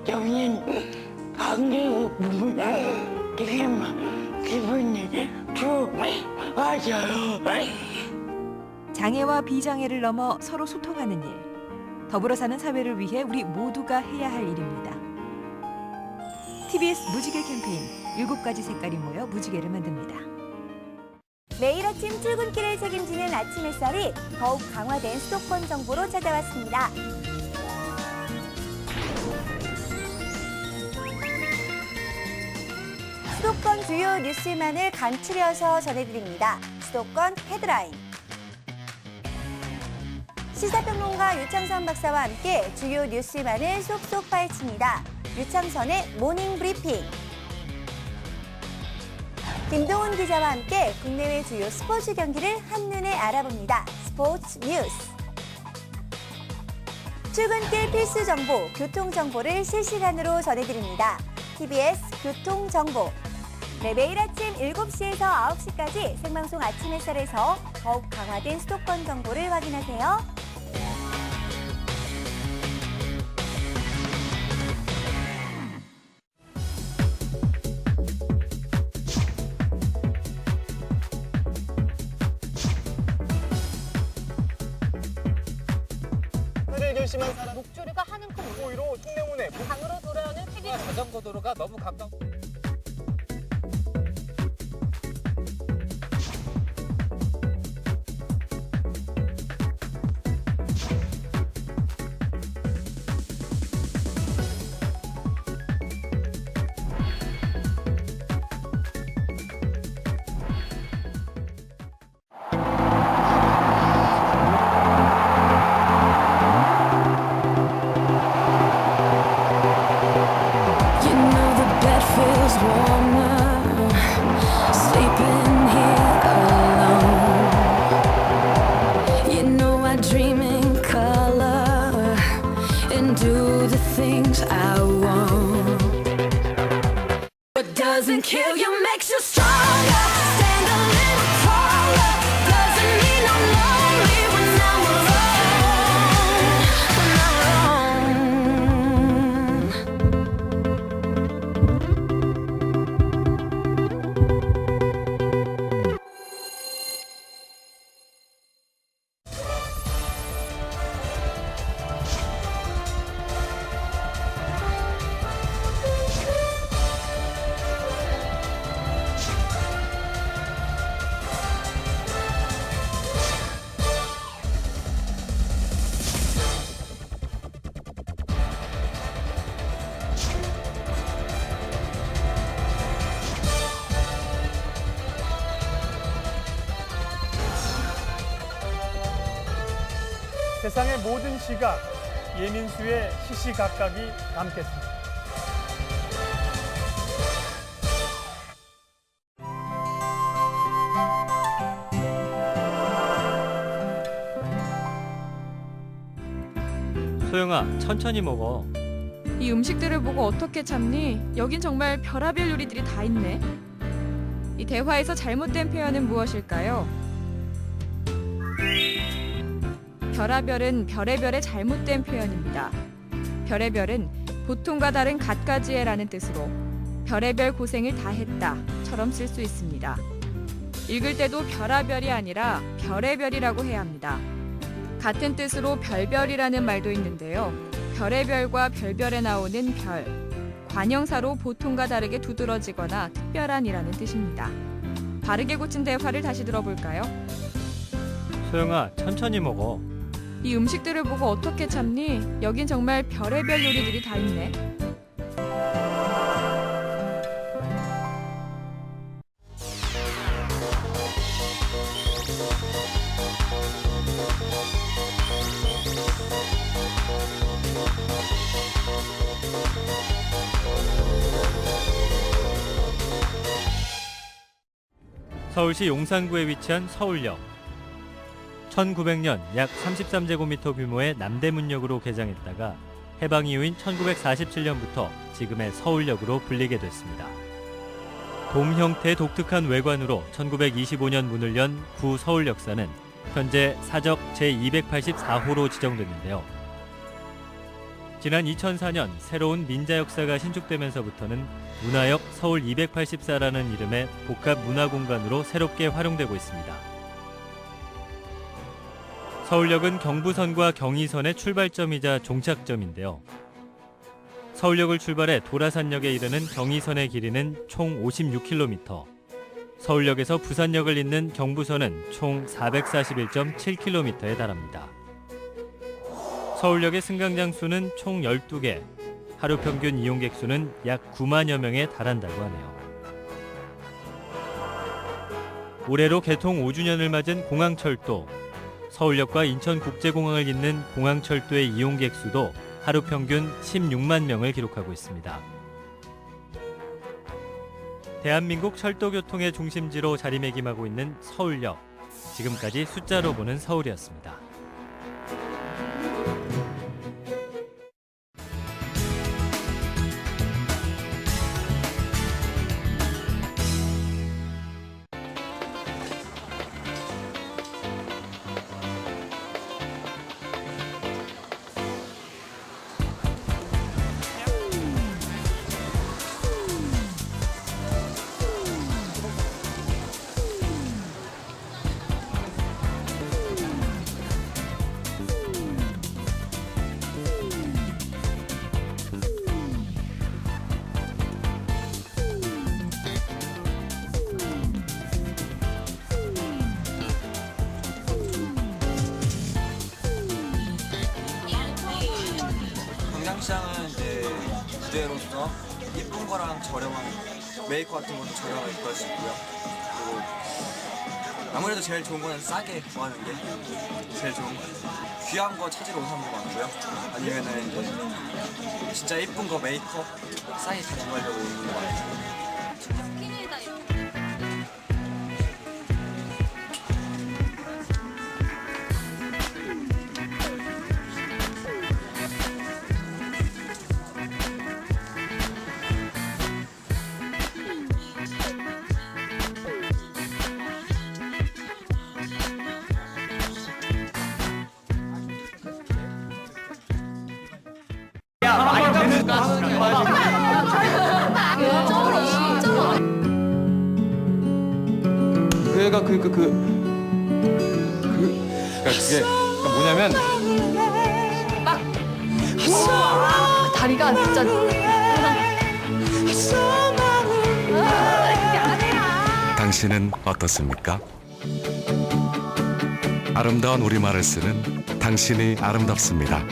저는 관객을 보면 되게 기분이 좋아져요. 장애와 비장애를 넘어 서로 소통하는 일, 더불어 사는 사회를 위해 우리 모두가 해야 할 일입니다. TBS 무지개 캠페인 7가지 색깔이 모여 무지개를 만듭니다. 매일 아침 출근길을 책임지는 아침 햇살이 더욱 강화된 수도권 정보로 찾아왔습니다. 수도권 주요 뉴스만을 간추려서 전해드립니다. 수도권 헤드라인. 시사평론가 유창선 박사와 함께 주요 뉴스만을 쏙쏙 파헤칩니다. 유창선의 모닝 브리핑. 김동훈 기자와 함께 국내외 주요 스포츠 경기를 한눈에 알아봅니다. 스포츠 뉴스. 출근길 필수 정보, 교통 정보를 실시간으로 전해드립니다. TBS 교통정보. 네, 매일 아침 7시에서 9시까지 생방송 아침 햇살에서 더욱 강화된 수도권 정보를 확인하세요. 결심한 사람 목조류가 하는 큰 고의로 흉내문에 강으로 돌아오는 태기 자전거 도로가 너무 가까워. Doesn't kill you, makes you stronger. Stand a little taller. Doesn't mean I'm lonely when I'm alone. When 세상의 모든 시각, 예민수의 시시각각이 담겠습니다. 소영아, 천천히 먹어. 이 음식들을 보고 어떻게 참니? 여긴 정말 별의별 요리들이 다 있네. 이 대화에서 잘못된 표현은 무엇일까요? 별의별은 별의별의 잘못된 표현입니다. 별의별은 보통과 다른 갖가지해라는 뜻으로 별의별 고생을 다 했다처럼 쓸 수 있습니다. 읽을 때도 별의별이 아니라 별의별이라고 해야 합니다. 같은 뜻으로 별별이라는 말도 있는데요. 별의별과 별별에 나오는 별, 관형사로 보통과 다르게 두드러지거나 특별한이라는 뜻입니다. 바르게 고친 대화를 다시 들어볼까요? 소영아, 천천히 먹어. 이 음식들을 보고 어떻게 참니? 여긴 정말 별의별 요리들이 다 있네. 서울시 용산구에 위치한 서울역. 1900년 약 33제곱미터 규모의 남대문역으로 개장했다가 해방 이후인 1947년부터 지금의 서울역으로 불리게 됐습니다. 돔 형태의 독특한 외관으로 1925년 문을 연 구 서울역사는 현재 사적 제284호로 지정됐는데요. 지난 2004년 새로운 민자 역사가 신축되면서부터는 문화역 서울 284라는 이름의 복합 문화공간으로 새롭게 활용되고 있습니다. 서울역은 경부선과 경의선의 출발점이자 종착점인데요. 서울역을 출발해 도라산역에 이르는 경의선의 길이는 총 56km, 서울역에서 부산역을 잇는 경부선은 총 441.7km에 달합니다. 서울역의 승강장 수는 총 12개, 하루 평균 이용객 수는 약 9만여 명에 달한다고 하네요. 올해로 개통 5주년을 맞은 공항철도, 서울역과 인천국제공항을 잇는 공항철도의 이용객 수도 하루 평균 16만 명을 기록하고 있습니다. 대한민국 철도교통의 중심지로 자리매김하고 있는 서울역, 지금까지 숫자로 보는 서울이었습니다. 광장시장은 이제 무대로서 예쁜 거랑 저렴한 메이크업 같은 것도 저렴하게 구할 수 있고요. 그리고 아무래도 제일 좋은 거는 싸게 구하는 게 제일 좋은 거 같아요. 귀한 거 찾으러 오는 사람도 많고요. 아니면은 이제 진짜 예쁜 거 메이크업 싸게 가지고 가려고 오는 거 같아요. 그러니까 그게 뭐냐면 다리가 진짜 당신은 어떻습니까? 아름다운 우리말을 쓰는 당신이 아름답습니다.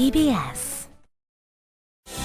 TBS